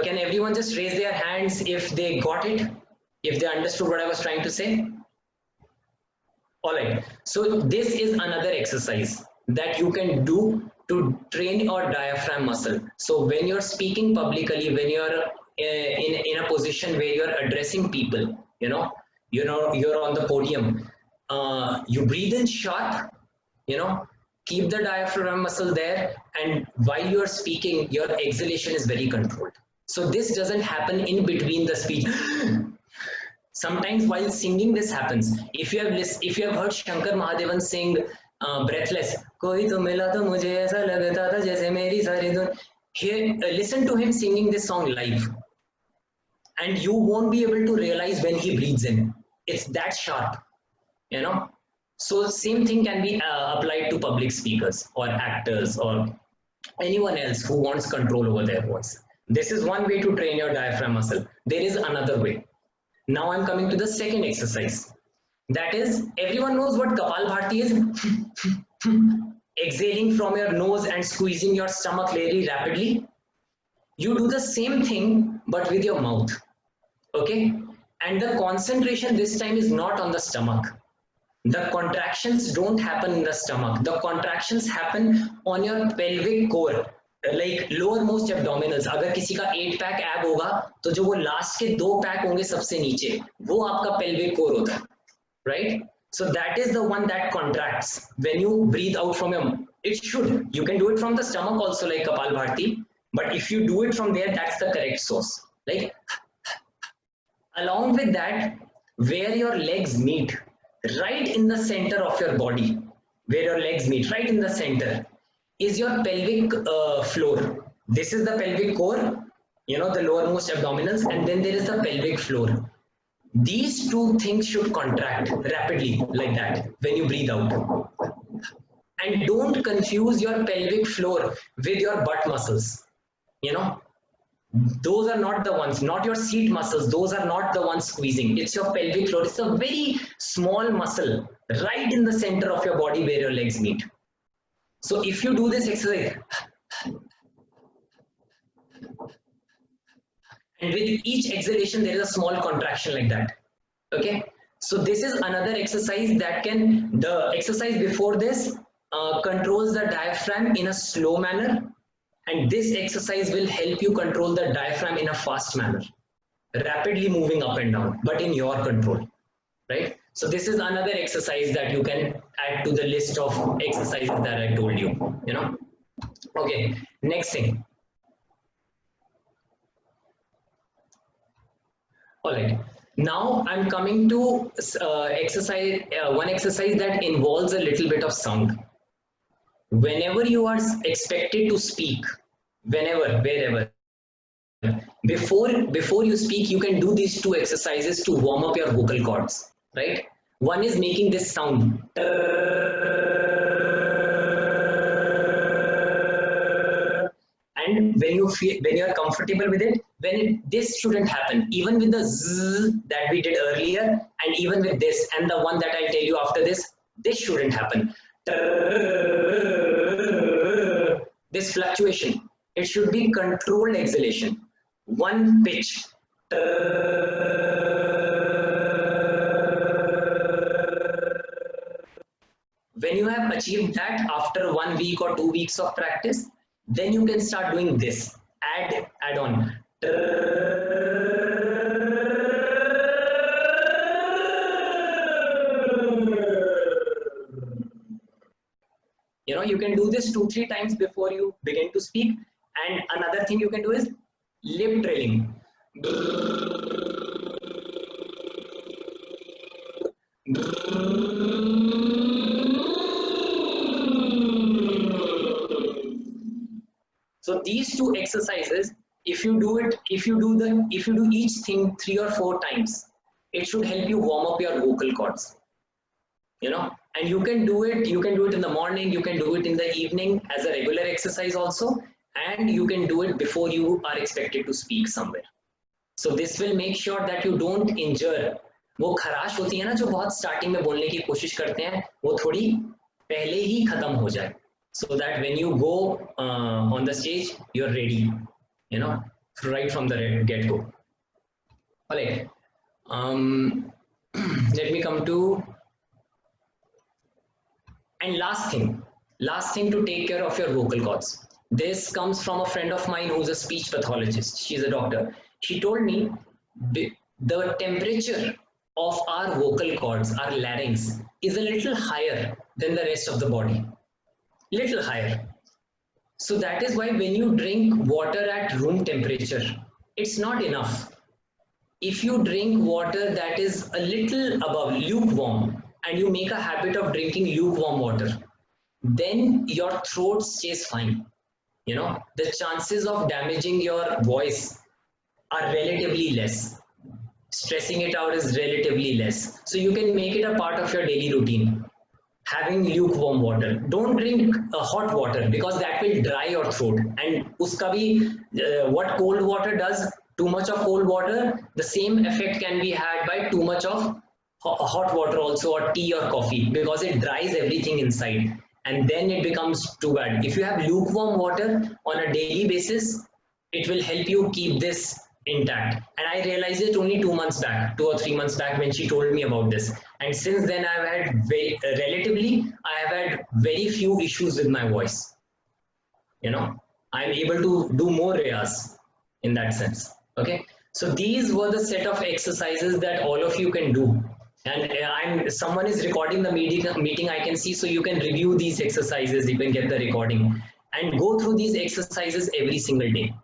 can everyone just raise their hands if they got it, if they understood what I was trying to say? All right, so this is another exercise that you can do to train your diaphragm muscle. So when you're speaking publicly, when you're in a position where you're addressing people, you're on the podium, you breathe in sharp, keep the diaphragm muscle there, and while you're speaking, your exhalation is very controlled. So this doesn't happen in between the speech. Sometimes while singing this happens. If you have heard Shankar Mahadevan sing breathless, koi to mila to mujhe aisa lagta tha jaise meri sari dun. Here, listen to him singing this song live, and you won't be able to realize when he breathes in. It's that sharp, So same thing can be applied to public speakers or actors or anyone else who wants control over their voice. This is one way to train your diaphragm muscle. There is another way. Now I'm coming to the second exercise. That is, everyone knows what Kapalbhati is? Exhaling from your nose and squeezing your stomach very rapidly. You do the same thing, but with your mouth. Okay? And the concentration this time is not on the stomach. The contractions don't happen in the stomach. The contractions happen on your pelvic core, like lowermost abdominals. अगर किसी का 8-pack ab होगा, तो जो वो last के 2 pack होंगे सबसे नीचे, वो आपका pelvic core होता है, right? So that is the one that contracts when you breathe out from your. It should. You can do it from the stomach also, like Kapalbhati, but if you do it from there, that's the correct source. Like, along with that, where your legs meet. Right in the center of your body, where your legs meet, right in the center, is your pelvic floor. This is the pelvic core, the lowermost abdominals, and then there is the pelvic floor. These two things should contract rapidly like that when you breathe out. And don't confuse your pelvic floor with your butt muscles. Those are not the ones, not your seat muscles. Those are not the ones squeezing. It's your pelvic floor. It's a very small muscle right in the center of your body where your legs meet. So if you do this exercise, and with each exhalation, there is a small contraction like that. Okay. So this is another exercise that the exercise before this controls the diaphragm in a slow manner. And this exercise will help you control the diaphragm in a fast manner, rapidly moving up and down, but in your control, right? So this is another exercise that you can add to the list of exercises that I told you, Okay, next thing. All right, now I'm coming to one exercise that involves a little bit of sound. Whenever you are expected to speak, wherever, before you speak, you can do these two exercises to warm up your vocal cords, right? One is making this sound. And when you are comfortable with it, this shouldn't happen, even with the zzz that we did earlier, and even with this, and the one that I'll tell you after this shouldn't happen. This fluctuation, it should be controlled exhalation, one pitch. When you have achieved that after 1 week or 2 weeks of practice, then you can start doing this, add on. You can do this 2-3 times before you begin to speak. And another thing you can do is lip trilling. So these two exercises, if you do each thing 3 or 4 times, it should help you warm up your vocal cords. And you can do it in the morning, you can do it in the evening as a regular exercise also, and you can do it before you are expected to speak somewhere. So this will make sure that you don't injure. वो खराश होती है ना जो बहुत starting में बोलने की कोशिश करते हैं, वो थोड़ी पहले ही खत्म हो जाए, so that when you go on the stage, you're ready. you know, right from the get-go. All right. Let me come to, and last thing to take care of your vocal cords. This comes from a friend of mine who's a speech pathologist. She's a doctor. She told me the temperature of our vocal cords, our larynx, is a little higher than the rest of the body. Little higher. So that is why when you drink water at room temperature, it's not enough. If you drink water that is a little above lukewarm, and you make a habit of drinking lukewarm water, then your throat stays fine. You know, the chances of damaging your voice are relatively less. Stressing it out is relatively less. So you can make it a part of your daily routine. Having lukewarm water. Don't drink hot water because that will dry your throat. And uska bhi, what cold water does, too much of cold water, the same effect can be had by too much of hot water also, or tea or coffee, because it dries everything inside. And then it becomes too bad. If you have lukewarm water on a daily basis, it will help you keep this intact. And I realized it only 2 months back, 2 or 3 months back, when she told me about this. And since then I have had very few issues with my voice. You know, I'm able to do more riyas in that sense. Okay, so these were the set of exercises that all of you can do. And someone is recording the meeting, I can see, so you can review these exercises, you can get the recording and go through these exercises every single day.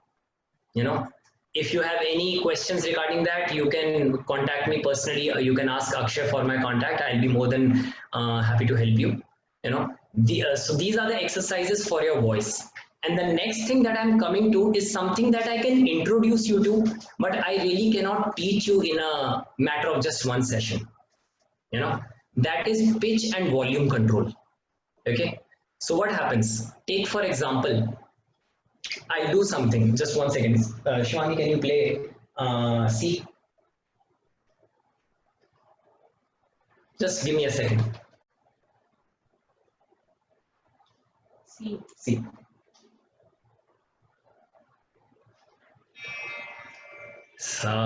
You know, if you have any questions regarding that, you can contact me personally, or you can ask Akshay for my contact. I'll be more than happy to help you. You know, so these are the exercises for your voice. And the next thing that I'm coming to is something that I can introduce you to, but I really cannot teach you in a matter of just one session. You know, that is pitch and volume control. Okay, so what happens? Take for example, I do something. Just 1 second. Shivani, can you play C? Just give me a second. C. Sa.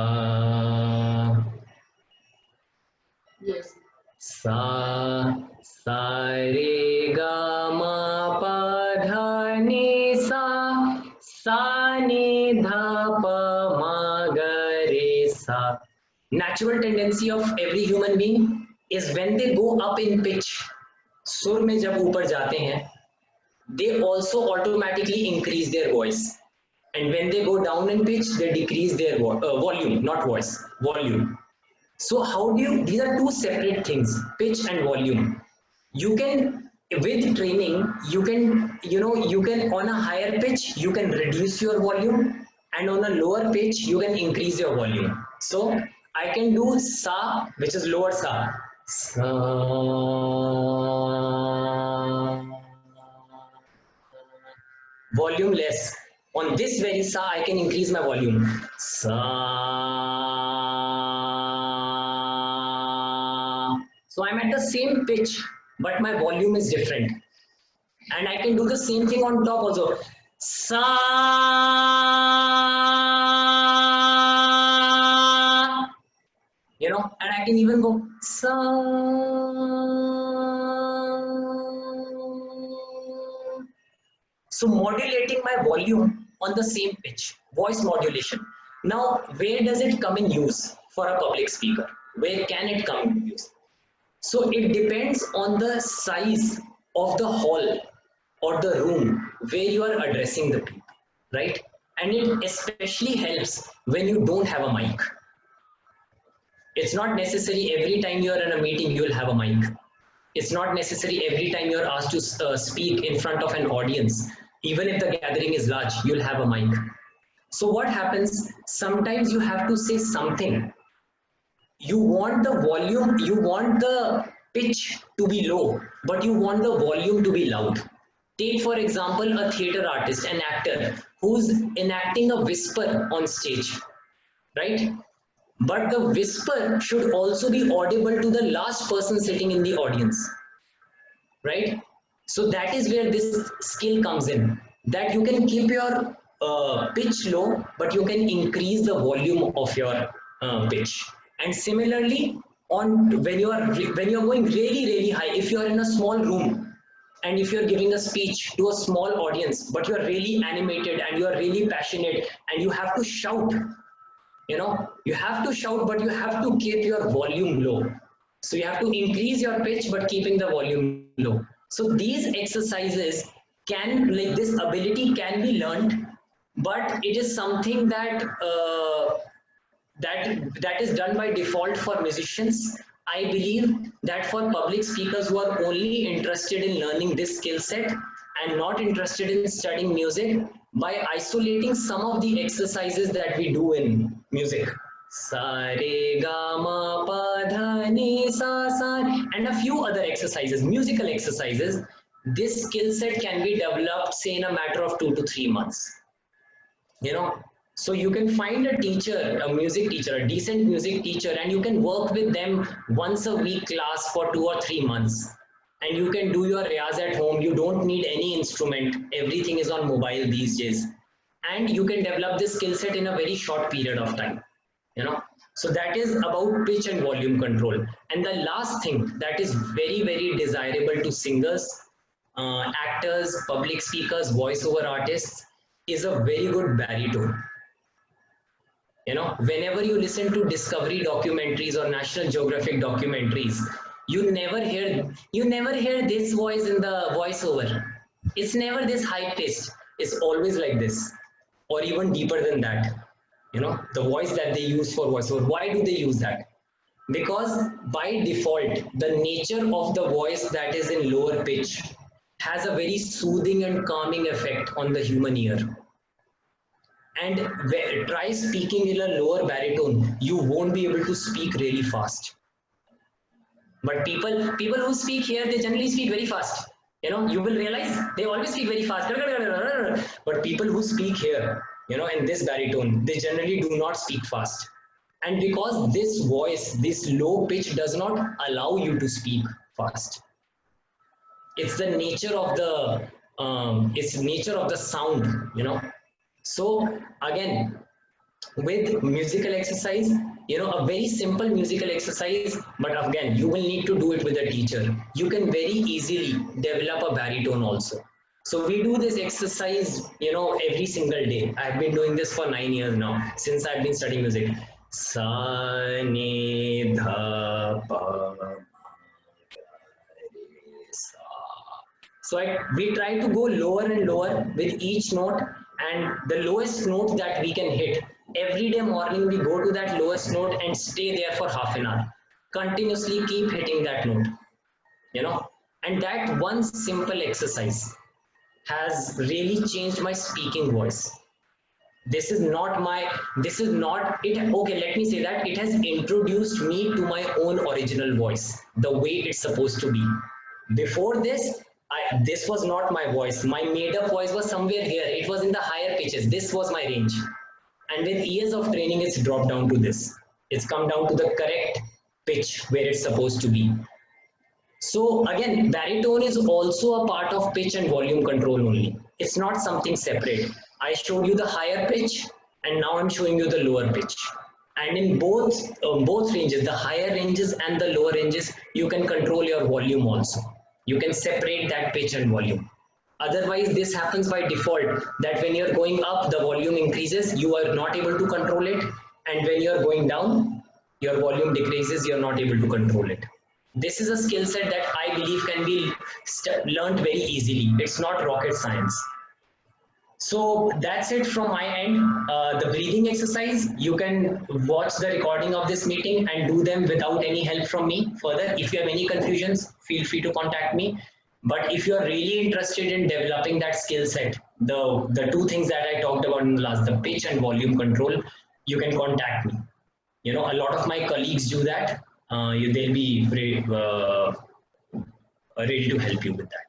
Yes. Sa re ga ma pa dha ni sa ni dha pa ma ga re sa. Natural tendency of every human being is when they go up in pitch, sur में जब ऊपर जाते हैं, they also automatically increase their voice. And when they go down in pitch, they decrease their volume, not voice, volume. So how do you, these are two separate things, pitch and volume. You can, with training, you can, you can on a higher pitch, you can reduce your volume, and on a lower pitch, you can increase your volume. So I can do sa, which is lower sa. Sa. Volume less. On this very sa, I can increase my volume. Sa. So I'm at the same pitch, but my volume is different. And I can do the same thing on top also. Sa. You know, and I can even go sa. So modulating my volume on the same pitch, voice modulation. Now, where does it come in use for a public speaker? Where can it come in use? So it depends on the size of the hall or the room where you are addressing the people, right? And it especially helps when you don't have a mic. It's not necessary every time you're in a meeting, you will have a mic. It's not necessary every time you're asked to speak in front of an audience. Even if the gathering is large, you'll have a mic. So what happens? Sometimes you have to say something. You want the volume, you want the pitch to be low, but you want the volume to be loud. Take for example, a theater artist, an actor who's enacting a whisper on stage, right? But the whisper should also be audible to the last person sitting in the audience, right? So that is where this skill comes in, that you can keep your pitch low, but you can increase the volume of your pitch. And similarly, on when you are going really high, if you are in a small room and if you're giving a speech to a small audience, but you're really animated and you're really passionate and you have to shout, you have to shout, but you have to keep your volume low. So you have to increase your pitch, but keeping the volume low. So these exercises this ability can be learned, but it is something that that is done by default for musicians. I believe that for public speakers who are only interested in learning this skill set and not interested in studying music, by isolating some of the exercises that we do in music, sa re ga ma pa dha ni sa sa, and a few other exercises, musical exercises, this skill set can be developed, say, in a matter of 2 to 3 months. So you can find a teacher, a music teacher, a decent music teacher, and you can work with them once a week class for 2 or 3 months. And you can do your riyaz at home. You don't need any instrument. Everything is on mobile these days. And you can develop this skill set in a very short period of time. So that is about pitch and volume control. And the last thing that is very desirable to singers, actors, public speakers, voiceover artists is a very good baritone. Whenever you listen to Discovery documentaries or National Geographic documentaries, you never hear this voice in the voiceover. It's never this high pitched. It's always like this, or even deeper than that. The voice that they use for voiceover. Why do they use that? Because by default, the nature of the voice that is in lower pitch has a very soothing and calming effect on the human ear. And try speaking in a lower baritone, you won't be able to speak really fast. But people who speak here, they generally speak very fast. You will realize they always speak very fast. But people who speak here, in this baritone, they generally do not speak fast. And because this voice, this low pitch does not allow you to speak fast. It's the nature of the sound, So again, with musical exercise, a very simple musical exercise, but again, you will need to do it with a teacher. You can very easily develop a baritone also. So we do this exercise, every single day. I've been doing this for 9 years now, since I've been studying music. Sa, ni, dha, pa, ma, re, sa. So we try to go lower and lower with each note, and the lowest note that we can hit. Every day morning, we go to that lowest note and stay there for half an hour. Continuously keep hitting that note, and that one simple exercise has really changed my speaking voice. Okay, let me say that it has introduced me to my own original voice, the way it's supposed to be. Before this, this was not my voice. My made-up voice was somewhere here. It was in the higher pitches. This was my range. And with years of training, it's dropped down to this. It's come down to the correct pitch where it's supposed to be. So again, baritone is also a part of pitch and volume control only. It's not something separate. I showed you the higher pitch, and now I'm showing you the lower pitch. And in both ranges, the higher ranges and the lower ranges, you can control your volume also. You can separate that pitch and volume. Otherwise, this happens by default, that when you're going up, the volume increases, you are not able to control it. And when you're going down, your volume decreases, you're not able to control it. This is a skill set that I believe can be learned very easily. It's not rocket science. So that's it from my end. The breathing exercise, you can watch the recording of this meeting and do them without any help from me further. If you have any confusions, feel free to contact me. But if you are really interested in developing that skill set, the two things that I talked about in the last, the pitch and volume control, you can contact me. A lot of my colleagues do that. They'll be ready to help you with that.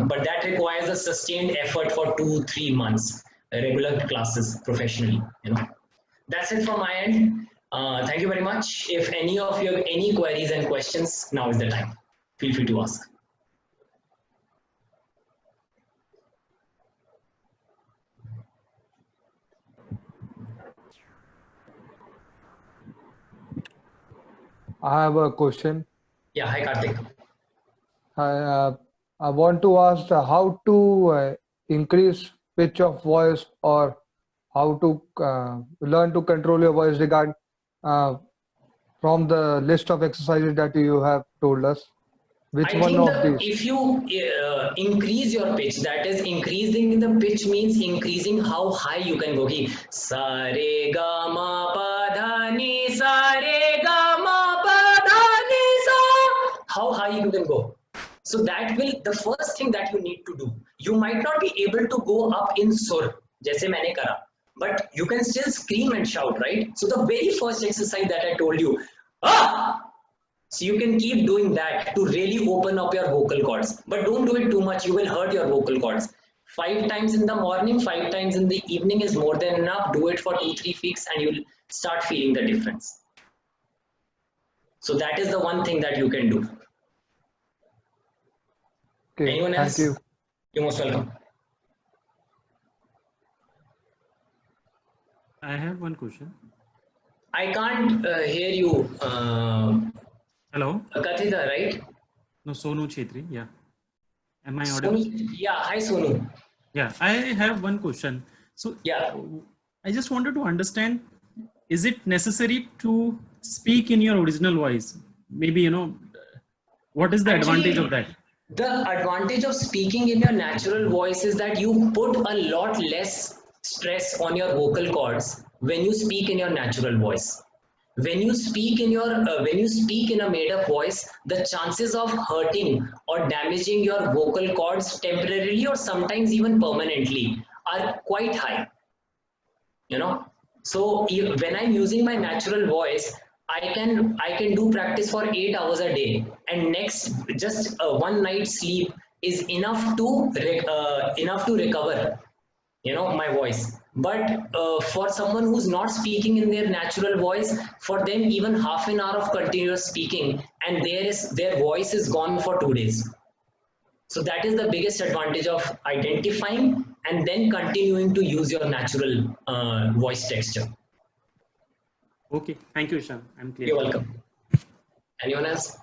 But that requires a sustained effort for 2-3 months, regular classes professionally. That's it from my end. Thank you very much. If any of you have any queries and questions, now is the time. Feel free to ask. I have a question. Yeah, hi Karthik. I want to ask how to increase pitch of voice, or how to learn to control your voice from the list of exercises that you have told us. Which I one think of these? if you increase your pitch, that is increasing the pitch means increasing how high you can go. Sa re ga ma pa dha ni sa re ga ma pa dha ni sa. How high you can go. So that will, the first thing that you need to do. You might not be able to go up in sur, जैसे मैंने करा, but you can still scream and shout, right? So the very first exercise that I told you, ah! So you can keep doing that to really open up your vocal cords, but don't do it too much. You will hurt your vocal cords. 5 times in the morning, 5 times in the evening is more than enough. Do it for 2-3 weeks and you'll start feeling the difference. So that is the one thing that you can do. Okay, Anyone else? thank you. You're most welcome. I have one question. I can't hear you. Hello? Kathita, right? No, Sonu Chetri. Yeah. Am I audible? Sonu, yeah, hi Sonu. Yeah, I have one question. So yeah, I just wanted to understand, is it necessary to speak in your original voice? Maybe, you know, what is the advantage of that? The advantage of speaking in your natural voice is that you put a lot less stress on your vocal cords when you speak in your natural voice. When you speak in a made-up voice, the chances of hurting or damaging your vocal cords temporarily or sometimes even permanently are quite high. You know, so when I'm using my natural voice, I can do practice for 8 hours a day, and next just one night's sleep is enough to recover, you know, my voice. But for someone who's not speaking in their natural voice, for them even half an hour of continuous speaking and their voice is gone for 2 days. So that is the biggest advantage of identifying and then continuing to use your natural voice texture. Okay, thank you, Ishan. I'm clear. You're welcome. Anyone else?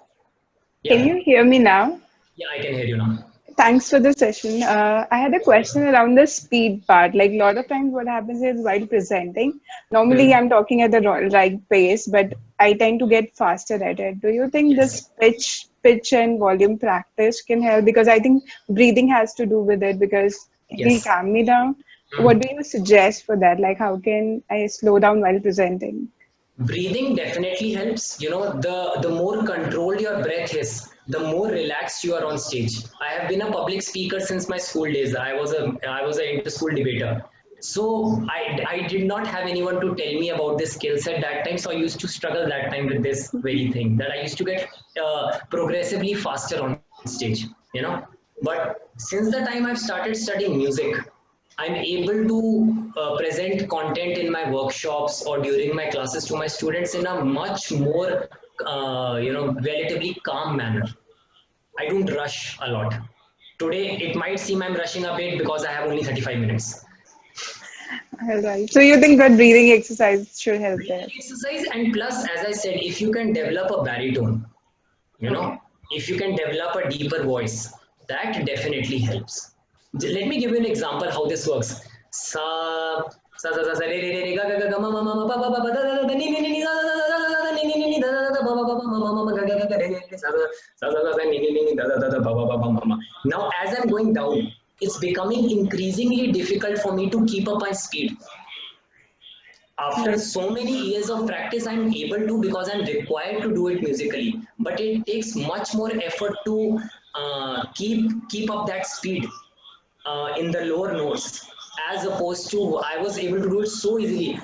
Yeah. Can you hear me now? Yeah, I can hear you now. Thanks for the session. I had a question around the speed part. Like a lot of times what happens is while presenting, normally I'm talking at the right pace, but I tend to get faster at it. Do you think this pitch and volume practice can help? Because I think breathing has to do with it, because it will calm me down. What do you suggest for that? Like how can I slow down while presenting? Breathing definitely helps. You know, the more controlled your breath is, the more relaxed you are on stage. I have been a public speaker since my school days. I was an inter-school debater. So I did not have anyone to tell me about this skill set that time. So I used to struggle that time with this very thing, that I used to get progressively faster on stage, you know. But since the time I've started studying music, I'm able to present content in my workshops or during my classes to my students in a much more, relatively calm manner. I don't rush a lot. Today, it might seem I'm rushing a bit because I have only 35 minutes. All right. So you think that breathing exercise should help there? Exercise, and plus, as I said, if you can develop a baritone, you know, if you can develop a deeper voice, that definitely helps. Let me give you an example how this works. Now, as I'm going down, it's becoming increasingly difficult for me to keep up my speed. After so many years of practice, I'm able to, because I'm required to do it musically. But it takes much more effort to keep up that speed in the lower notes, as opposed to I was able to do it so easily.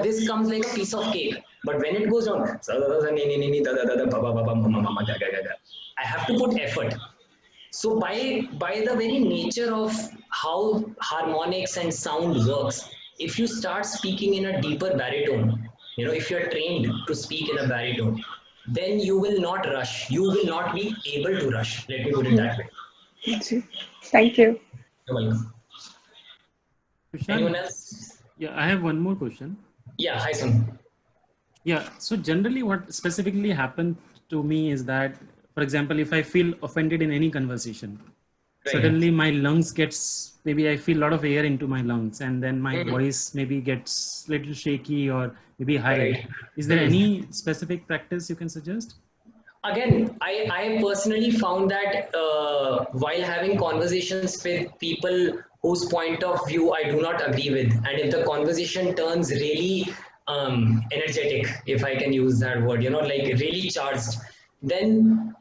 This comes like a piece of cake. But when it goes on, I have to put effort. So by the very nature of how harmonics and sound works, if you start speaking in a deeper baritone, you know, if you're trained to speak in a baritone, then you will not rush. You will not be able to rush. Let me put it that way. Thank you. You're welcome. Ishan, anyone else? Yeah, I have one more question. Yeah, hi Sun. Yeah, so generally what specifically happened to me is that, for example, if I feel offended in any conversation, Right. suddenly my lungs gets, maybe I feel a lot of air into my lungs, and then my Mhm. voice maybe gets little shaky or maybe high. Right. Is there Hmm. any specific practice you can suggest? Again, I personally found that while having conversations with people whose point of view I do not agree with, and if the conversation turns really energetic, if I can use that word, like really charged, then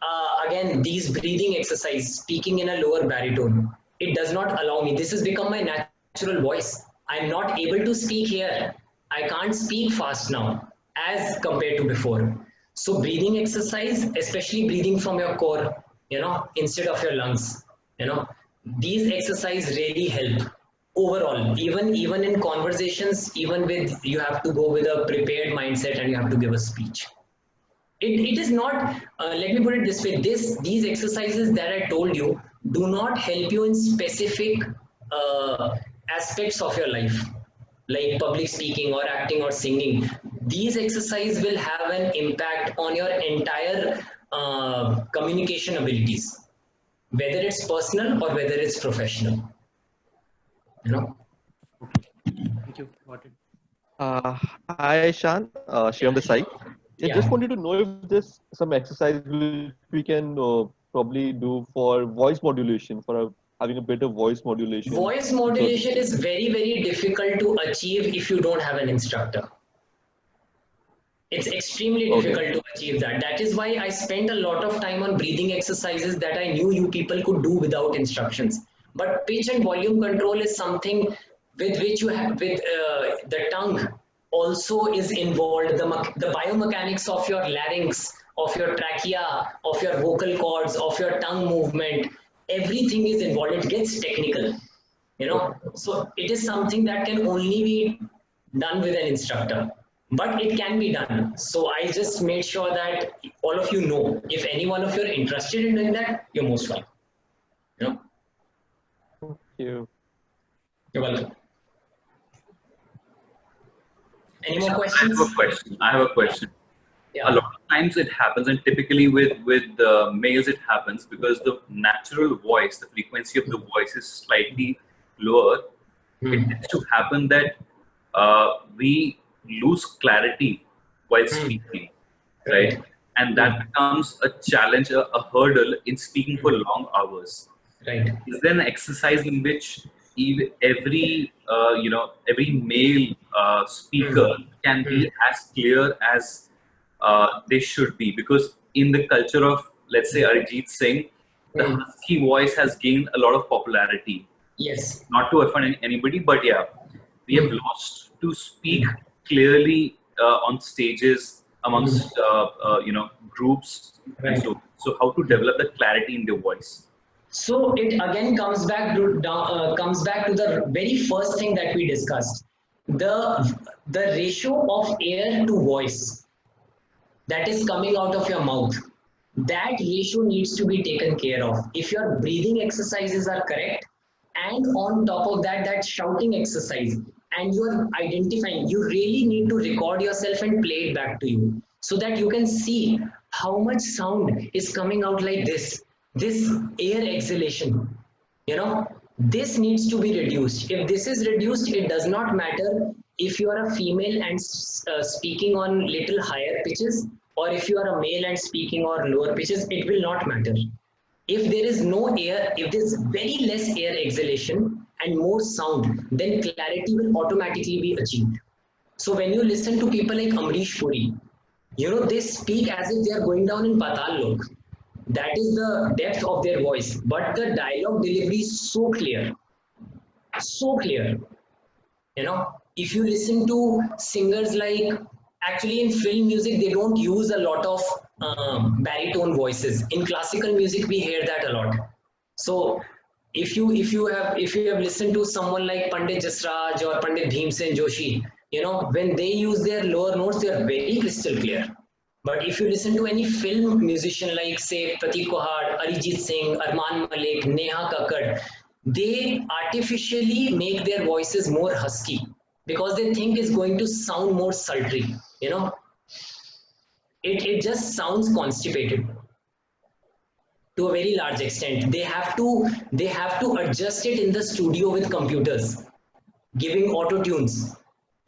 again, these breathing exercise, speaking in a lower baritone, it does not allow me. This has become my natural voice. I'm not able to speak here. I can't speak fast now as compared to before. So breathing exercise, especially breathing from your core, instead of your lungs, these exercise really help overall. Even in conversations, even with you have to go with a prepared mindset and you have to give a speech. It is not. Let me put it this way: these exercises that I told you do not help you in specific aspects of your life, like public speaking or acting or singing. These exercises will have an impact on your entire communication abilities, whether it's personal or whether it's professional. Thank you. Got it. Hi, Shan. Shyam this side. I just Yeah. wanted to know if there's some exercise which we can probably do for voice modulation, having a better voice modulation. Voice modulation is very, very difficult to achieve if you don't have an instructor. It's extremely difficult to achieve that. That is why I spent a lot of time on breathing exercises that I knew you people could do without instructions. But pitch and volume control is something with which you have, with the tongue also is involved. The biomechanics of your larynx, of your trachea, of your vocal cords, of your tongue movement, everything is involved. It gets technical, So it is something that can only be done with an instructor, but it can be done. So I just made sure that all of you know, if any one of you are interested in doing that, you're most welcome. Thank you. You're welcome. Any more questions? I have a question. Yeah. A lot of times it happens, and typically with males it happens because the natural voice, the frequency of the voice is slightly lower. It tends to happen that we lose clarity while speaking, right? And that becomes a challenge, a hurdle in speaking for long hours. Right. Is there an exercise in which every male speaker can be as clear as they should be? Because in the culture of, let's say, Arijit Singh, the husky voice has gained a lot of popularity. Yes. Not to offend anybody, but yeah, we have lost to speak clearly on stages amongst groups. Right. And so how to develop the clarity in their voice? So it again comes back to the very first thing that we discussed, the ratio of air to voice that is coming out of your mouth. That ratio needs to be taken care of. If your breathing exercises are correct, and on top of that, that shouting exercise, and you are identifying, you really need to record yourself and play it back to you so that you can see how much sound is coming out like this air exhalation. This needs to be reduced. If this is reduced, it does not matter if you are a female and speaking on little higher pitches, or if you are a male and speaking on lower pitches, it will not matter. If there is no air, if there's very less air exhalation and more sound, then clarity will automatically be achieved. So when you listen to people like Amrish Puri, they speak as if they are going down in Patal Lok. That is the depth of their voice, but the dialogue delivery is so clear. So clear. If you listen to singers like, actually in film music, they don't use a lot of baritone voices. In classical music, we hear that a lot. So if you have listened to someone like Pandit Jasraj or Pandit Bhimsen Joshi, when they use their lower notes, they are very crystal clear. But if you listen to any film musician like, say, Pratik Kohad, Arijit Singh, Arman Malik, Neha Kakkad, they artificially make their voices more husky because they think it's going to sound more sultry. it just sounds constipated to a very large extent. They have to adjust it in the studio with computers, giving auto tunes.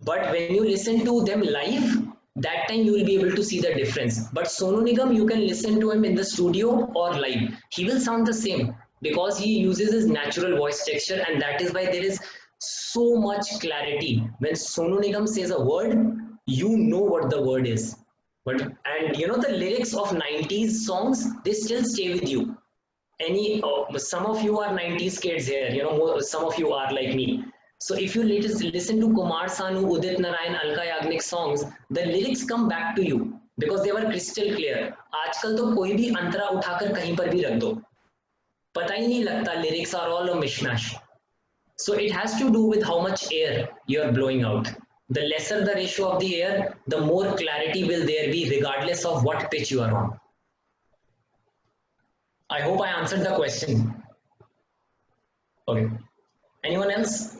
But when you listen to them live, that time you will be able to see the difference. But Sonu Nigam, you can listen to him in the studio or live. He will sound the same because he uses his natural voice texture, and that is why there is so much clarity. When Sonu Nigam says a word, you know what the word is. And you know the lyrics of 90s songs, they still stay with you. Some of you are 90s kids here, you know, some of you are like me. So if you listen to Kumar Sanu, Udit Narayan, Alka Yagnik songs, the lyrics come back to you because they were crystal clear. आजकल तो कोई भी अंतरा उठाकर कहीं पर भी रख दो, पता ही नहीं लगता. Lyrics are all a mishmash. So it has to do with how much air you are blowing out. The lesser the ratio of the air, the more clarity will there be regardless of what pitch you are on. I hope I answered the question. Okay. Anyone else?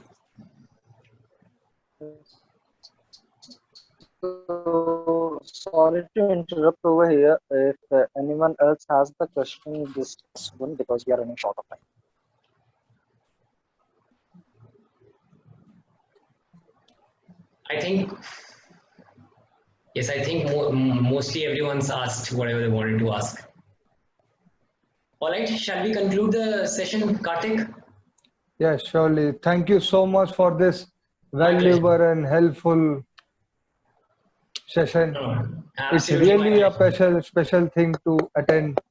So, sorry to interrupt over here. If anyone else has the question, this one, because we are running short of time. I think mostly everyone's asked whatever they wanted to ask. All right, shall we conclude the session, Karthik? Yes, surely. Thank you so much for this valuable and helpful session. It's really a special thing to attend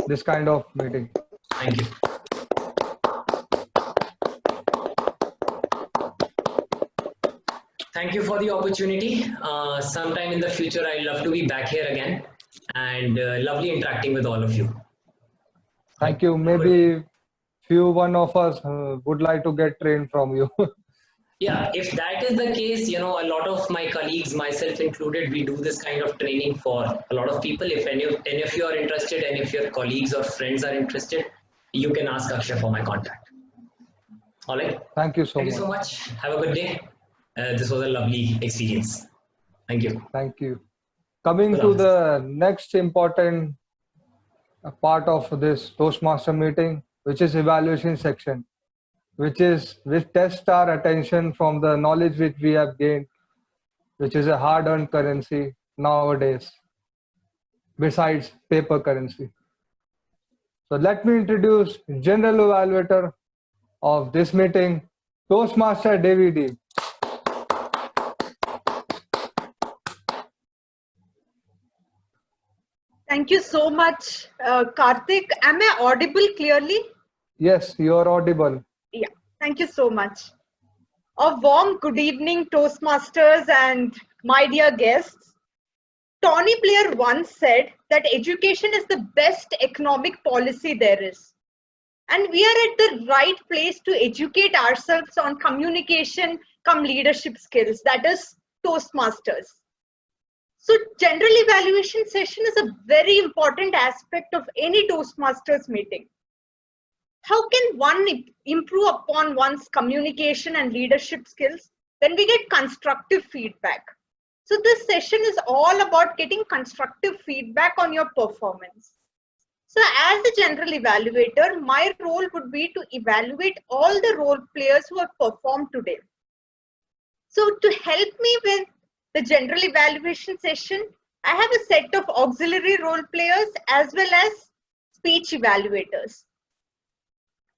this kind of meeting. Thank you. Thank you for the opportunity. Sometime in the future, I'd love to be back here again, and lovely interacting with all of you. Thank you. Maybe one of us would like to get trained from you. Yeah, if that is the case, you know, a lot of my colleagues, myself included, we do this kind of training for a lot of people. If any of you are interested, and if your colleagues or friends are interested, you can ask Akshay for my contact. All right. Thank you so much. Thank you so much. Have a good day. This was a lovely experience. Thank you. Thank you. Coming to the next important part of this Toastmaster meeting, which is evaluation section, which tests our attention from the knowledge which we have gained, which is a hard-earned currency nowadays, besides paper currency. So let me introduce general evaluator of this meeting, Toastmaster David. Thank you so much, Karthik. Am I audible clearly? Yes, you are audible. Yeah, thank you so much. A warm good evening, Toastmasters and my dear guests. Tony Blair once said that education is the best economic policy there is. And we are at the right place to educate ourselves on communication cum leadership skills, that is Toastmasters. So general evaluation session is a very important aspect of any Toastmasters meeting. How can one improve upon one's communication and leadership skills when we get constructive feedback? So this session is all about getting constructive feedback on your performance. So as a general evaluator, my role would be to evaluate all the role players who have performed today. So to help me with the general evaluation session, I have a set of auxiliary role players as well as speech evaluators.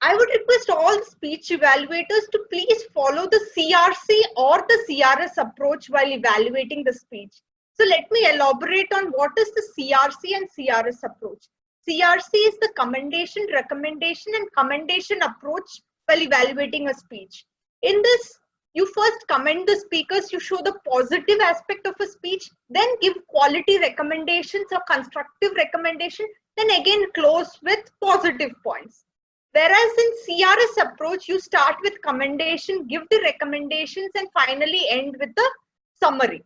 I would request all speech evaluators to please follow the CRC or the CRS approach while evaluating the speech. So let me elaborate on what is the CRC and CRS approach. CRC is the commendation, recommendation, and commendation approach while evaluating a speech. In this, you first commend the speakers, you show the positive aspect of a speech, then give quality recommendations or constructive recommendation, then again close with positive points. Whereas in CRS approach, you start with commendation, give the recommendations, and finally end with the summary.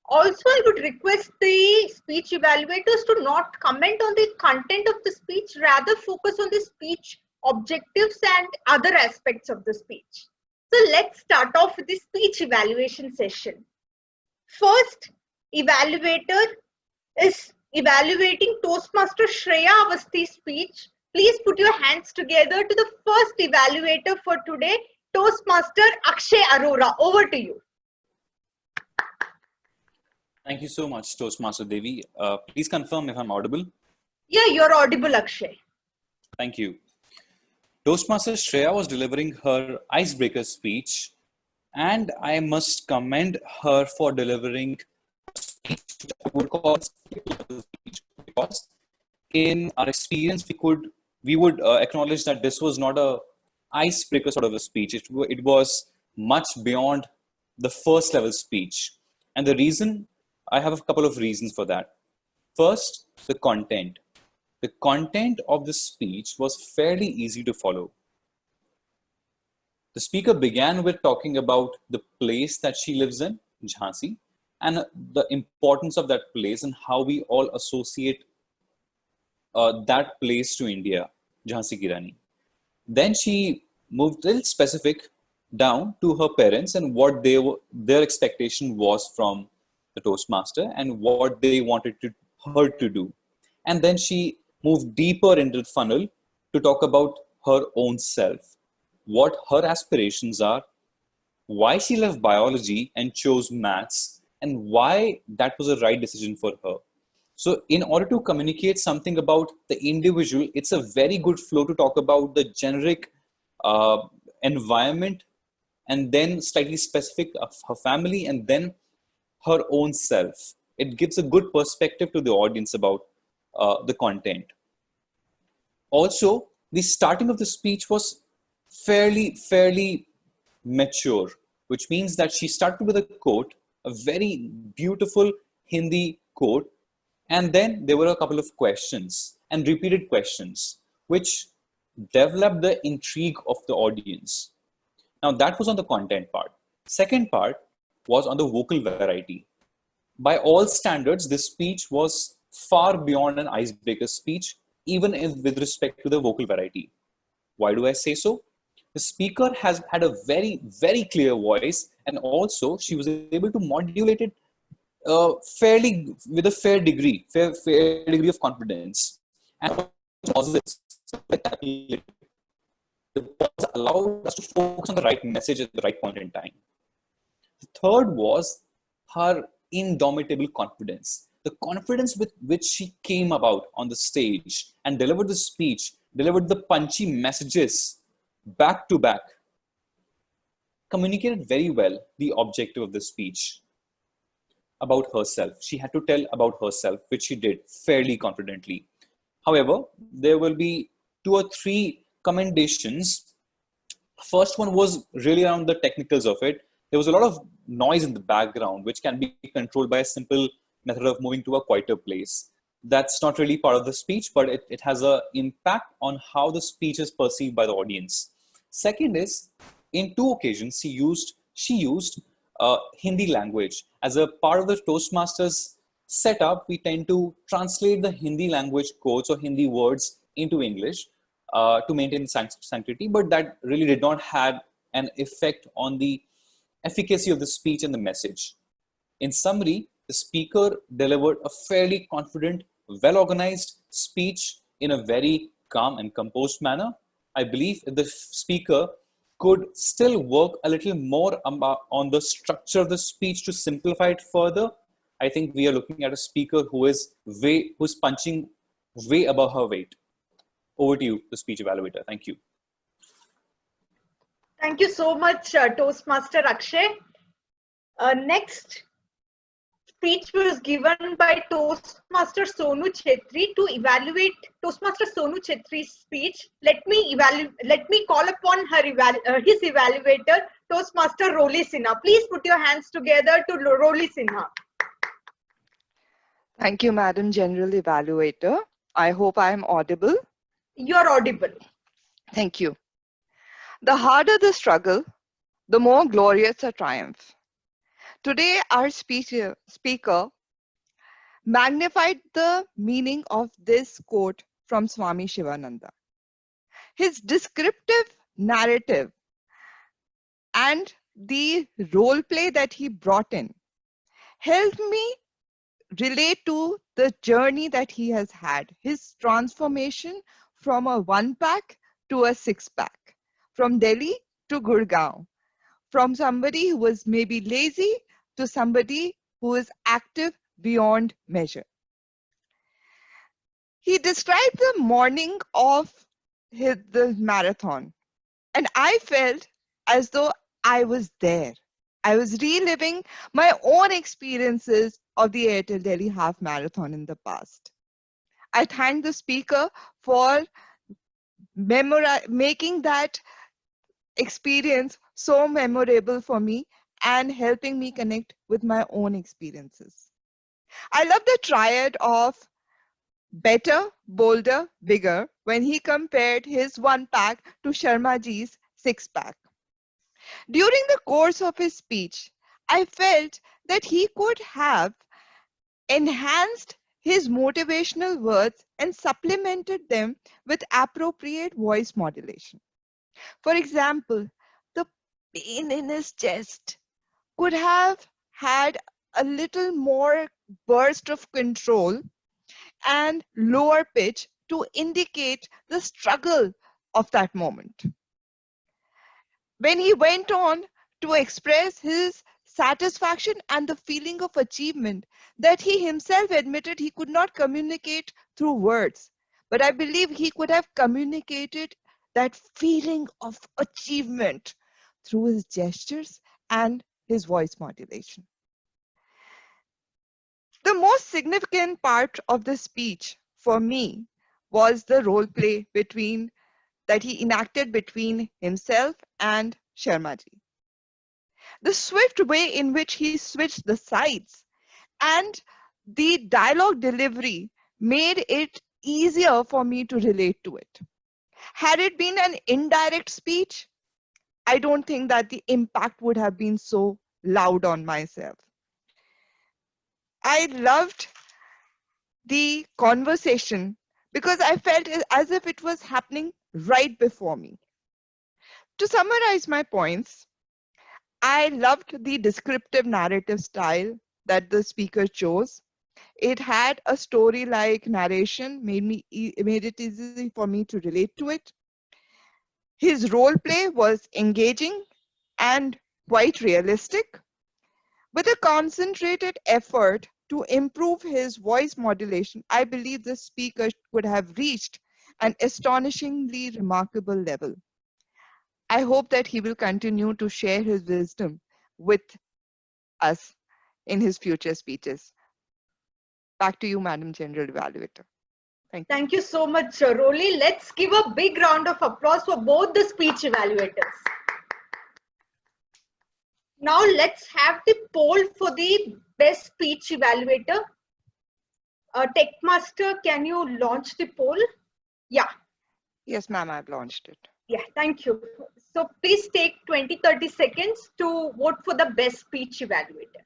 Also, I would request the speech evaluators to not comment on the content of the speech, rather focus on the speech objectives and other aspects of the speech. So let's start off with the speech evaluation session. First, evaluator is evaluating Toastmaster Shreya Awasthi's speech. Please put your hands together to the first evaluator for today, Toastmaster Akshay Arora. Over to you. Thank you so much, Toastmaster Devi. Please confirm if I'm audible. Yeah, you're audible, Akshay. Thank you. Toastmaster Shreya was delivering her icebreaker speech, and I must commend her for delivering a speech which I would call a speech, because in our experience we would acknowledge that this was not a icebreaker sort of a speech. It was much beyond the first level speech, and the reason, I have a couple of reasons for that. First, the content. The content of the speech was fairly easy to follow. The speaker began with talking about the place that she lives in, Jhansi, and the importance of that place and how we all associate that place to India, Jhansi Ki Rani. Then she moved a little specific down to her parents and what their expectation was from the Toastmaster and what they wanted her to do. And then she moved deeper into the funnel to talk about her own self, what her aspirations are, why she loved biology and chose maths, and why that was a right decision for her. So in order to communicate something about the individual, it's a very good flow to talk about the generic environment, and then slightly specific of her family, and then her own self. It gives a good perspective to the audience about the content. Also, the starting of the speech was fairly mature, which means that she started with a quote, a very beautiful Hindi quote, and then there were a couple of questions and repeated questions, which developed the intrigue of the audience. Now that was on the content part. Second part was on the vocal variety. By all standards, this speech was far beyond an icebreaker speech, even with respect to the vocal variety. Why do I say so? The speaker has had a very clear voice, and also she was able to modulate it fairly with a fair degree of confidence. And pauses, the pause allowed us to focus on the right message at the right point in time. The third was her indomitable confidence. The confidence with which she came about on the stage and delivered the speech, delivered the punchy messages back to back, communicated very well the objective of the speech about herself. She had to tell about herself, which she did fairly confidently. However, there will be 2 or 3 commendations. First one was really around the technicals of it. There was a lot of noise in the background, which can be controlled by a simple method of moving to a quieter place. That's not really part of the speech, but it has an impact on how the speech is perceived by the audience. Second is, in 2 occasions, she used Hindi language. As a part of the Toastmasters setup, we tend to translate the Hindi language quotes or Hindi words into English to maintain sanctity, but that really did not have an effect on the efficacy of the speech and the message. In summary, the speaker delivered a fairly confident, well-organized speech in a very calm and composed manner. I believe if the speaker could still work a little more on the structure of the speech to simplify it further, I think we are looking at a speaker who's punching way above her weight. Over to you, the speech evaluator. Thank you. Thank you so much, Toastmaster Akshay. Next speech was given by Toastmaster Sonu Chetri to evaluate Toastmaster Sonu Chetri's speech. Let me call upon his evaluator, Toastmaster Roli Sinha. Please put your hands together to Roli Sinha. Thank you, Madam General Evaluator. I hope I am audible. You're audible. Thank you. The harder the struggle, the more glorious the triumph. Today, our speaker magnified the meaning of this quote from Swami Shivananda. His descriptive narrative and the role play that he brought in helped me relate to the journey that he has had, his transformation from a 1-pack to a 6-pack, from Delhi to Gurgaon, from somebody who was maybe lazy to somebody who is active beyond measure. He described the morning of the marathon, and I felt as though I was there. I was reliving my own experiences of the Airtel Delhi Half Marathon in the past. I thank the speaker for making that experience so memorable for me and helping me connect with my own experiences. I love the triad of better, bolder, bigger when he compared his 1-pack to Sharmaji's 6-pack. During the course of his speech, I felt that he could have enhanced his motivational words and supplemented them with appropriate voice modulation. For example, the pain in his chest could have had a little more burst of control and lower pitch to indicate the struggle of that moment. When he went on to express his satisfaction and the feeling of achievement that he himself admitted he could not communicate through words, but I believe he could have communicated that feeling of achievement through his gestures and his voice modulation. The most significant part of the speech for me was the role play that he enacted between himself and Sharmaji. The swift way in which he switched the sides and the dialogue delivery made it easier for me to relate to it. Had it been an indirect speech, I don't think that the impact would have been so loud on myself. I loved the conversation because I felt as if it was happening right before me. To summarize my points, I loved the descriptive narrative style that the speaker chose. It had a story-like narration, made it easy for me to relate to it. His role play was engaging and quite realistic, with a concentrated effort to improve his voice modulation. I believe the speaker could have reached an astonishingly remarkable level. I hope that he will continue to share his wisdom with us in his future speeches. Back to you, Madam General Evaluator. Thank you. Thank you so much, Roli. Let's give a big round of applause for both the speech evaluators. Now let's have the poll for the best speech evaluator. Techmaster, can you launch the poll? Yeah. Yes, ma'am, I've launched it. Yeah, thank you. So please take 20-30 seconds to vote for the best speech evaluator.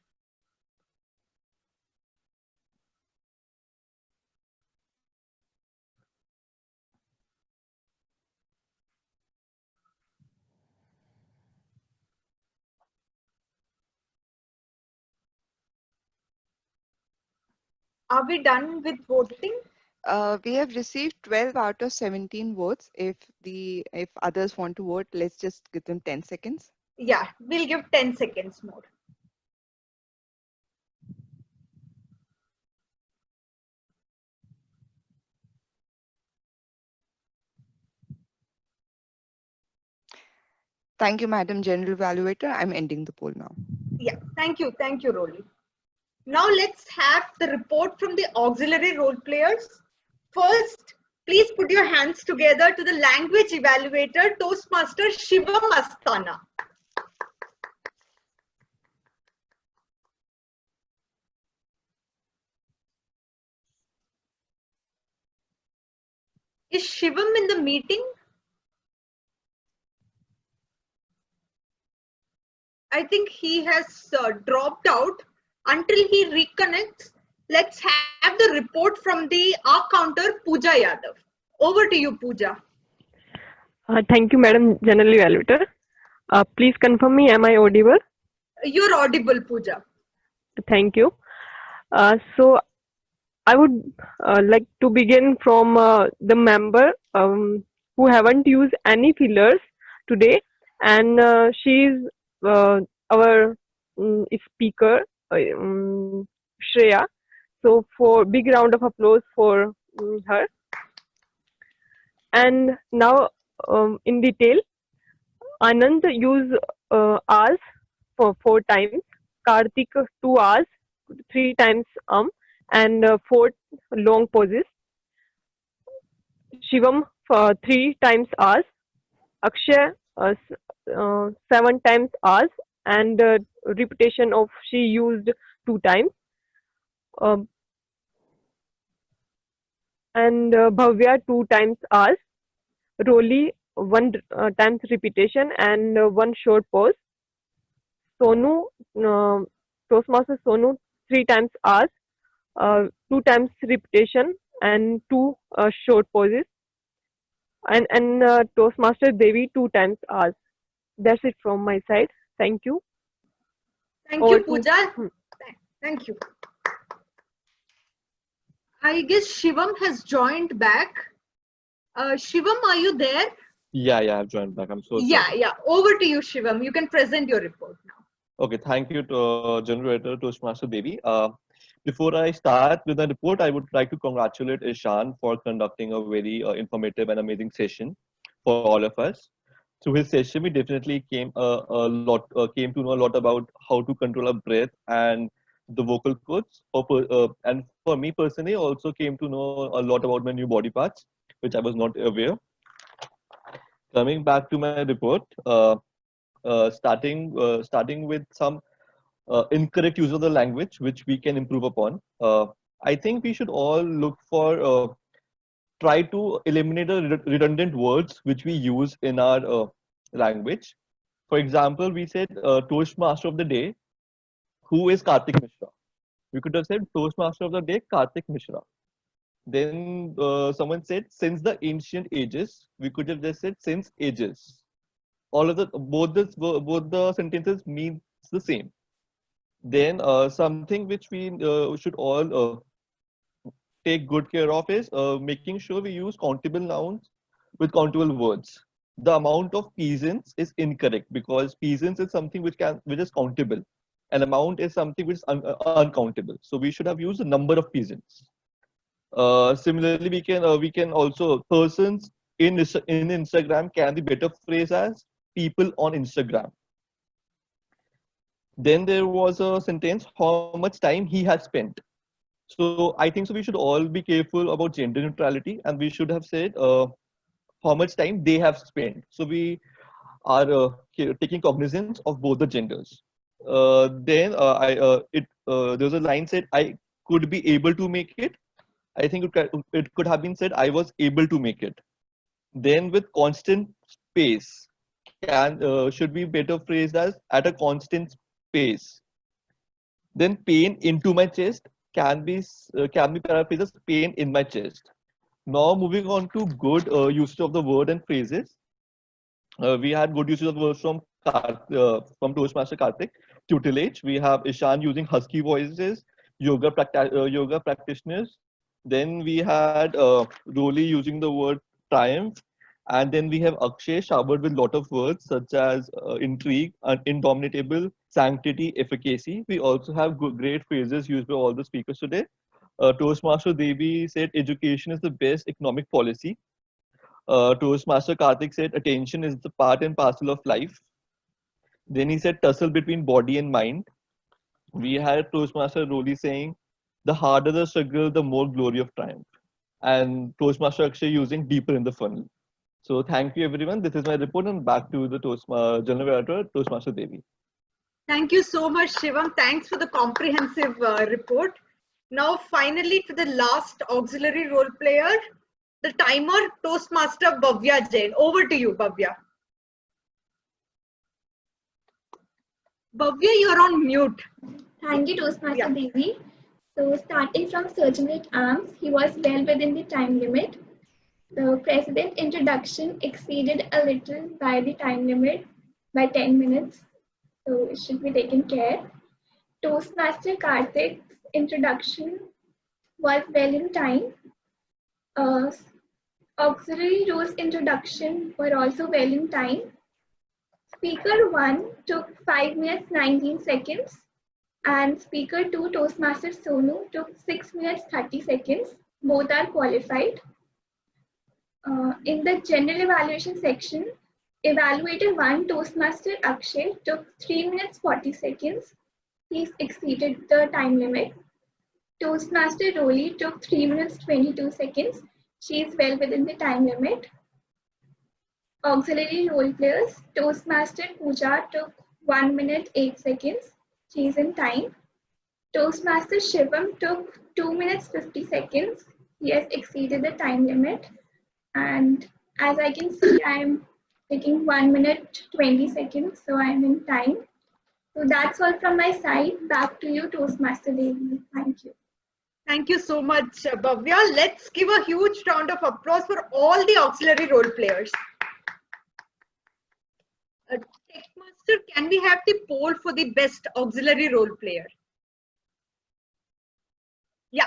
Are we done with voting? We have received 12 out of 17 votes. If others want to vote, let's just give them 10 seconds. Yeah, we'll give 10 seconds more. Thank you, Madam General Evaluator. I'm ending the poll now. Yeah, thank you, Roli. Now let's have the report from the auxiliary role players. First, please put your hands together to the language evaluator, Toastmaster Shivam Asthana. Is Shivam in the meeting? I think he has dropped out. Until he reconnects, let's have the report from the counter, Pooja Yadav. Over to you, Pooja. Thank you, Madam General Evaluator. Please confirm me, am I audible? You're audible, Pooja. Thank you. So I would like to begin from the member who haven't used any fillers today, and she's our speaker, Shreya. So for big round of applause for her. And now in detail, Anand used hours for 4 times, Karthik 2 hours, 3 times and 4 long pauses, Shivam for 3 times hours, Akshay 7 times hours, and repetition of she used 2 times, um, and Bhavya 2 times hours, Roli 1 times repetition and 1 short pause, Sonu, Toastmaster Sonu 3 times hours, 2 times repetition and 2 short pauses, and Toastmaster Devi 2 times hours. That's it from my side. Thank you. Thank Over you, to- Pooja. Thank you. I guess Shivam has joined back. Shivam, are you there? Yeah, I've joined back. I'm so sorry. Yeah. Over to you, Shivam. You can present your report now. Okay, thank you to Generator Toastmaster Devi. Before I start with the report, I would like to congratulate Ishan for conducting a very informative and amazing session for all of us. Through his session, we definitely came to know a lot about how to control our breath and the vocal cords. And for me personally, also came to know a lot about my new body parts, which I was not aware. Coming back to my report, starting with some incorrect use of the language, which we can improve upon. I think we should all look for try to eliminate the redundant words which we use in our language. For example, we said Toastmaster of the Day. Who is Karthik Mishra? We could have said Toastmaster of the Day, Karthik Mishra. Then someone said since the ancient ages. We could have just said since ages. All of both the sentences means the same. Then something which we should all take good care of is making sure we use countable nouns with countable words. The amount of peasants is incorrect because peasants is something which is countable, and amount is something which is uncountable. So we should have used the number of peasants. Similarly, we can also persons in Instagram can be better phrased as people on Instagram. Then there was a sentence, how much time he has spent. So I think so we should all be careful about gender neutrality, and we should have said how much time they have spent. So we are taking cognizance of both the genders. Then there was a line said I could be able to make it. I think it could have been said I was able to make it. Then with constant space should be better phrased as at a constant pace. Then pain into my chest can be paraphrased as pain in my chest. Now moving on to good usage of the word and phrases. We had good usage of the words from Toastmaster Karthik. Tutelage. We have Ishan using husky voices. Yoga practitioners. Then we had Roli using the word triumph. And then we have Akshay showered with lot of words such as intrigue, indomitable, sanctity, efficacy. We also have great phrases used by all the speakers today. Toastmaster Devi said education is the best economic policy. Toastmaster Karthik said attention is the part and parcel of life. Then he said tussle between body and mind. We had Toastmaster Roli saying the harder the struggle, the more glory of triumph. And Toastmaster Akshay using deeper in the funnel. So thank you everyone. This is my report, and back to the General Director, Toastmaster Devi. Thank you so much, Shivam. Thanks for the comprehensive report. Now finally to the last auxiliary role player, the timer, Toastmaster Bhavya Jain. Over to you, Bhavya. Bhavya, you're on mute. Thank you, Toastmaster Devi. So starting from surgeon at arms, he was well within the time limit. The president introduction exceeded a little by the time limit by 10 minutes. So it should be taken care. Toastmaster Karthik's introduction was well in time. Auxiliary roles introduction were also well in time. Speaker 1 took 5 minutes 19 seconds and Speaker 2 Toastmaster Sonu took 6 minutes 30 seconds. Both are qualified. In the general evaluation section, Evaluator 1 Toastmaster Akshay took 3 minutes 40 seconds. He's exceeded the time limit. Toastmaster Roli took 3 minutes 22 seconds. She is well within the time limit. Auxiliary role players, Toastmaster Pooja took 1 minute 8 seconds. She is in time. Toastmaster Shivam took 2 minutes 50 seconds. He has exceeded the time limit. And as I can see, I am taking 1 minute 20 seconds, so I am in time. So that's all from my side. Back to you, Toastmaster Devi. Thank you. Thank you so much, Bhavya. Let's give a huge round of applause for all the auxiliary role players. Techmaster, can we have the poll for the best auxiliary role player? Yeah.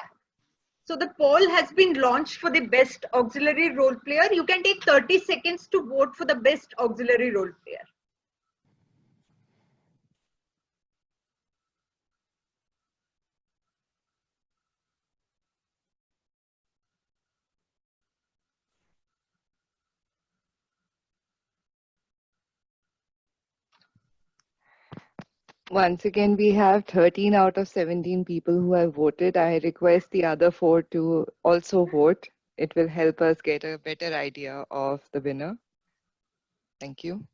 So the poll has been launched for the best auxiliary role player. You can take 30 seconds to vote for the best auxiliary role player. Once again, we have 13 out of 17 people who have voted. I request the other 4 to also vote. It will help us get a better idea of the winner. Thank you.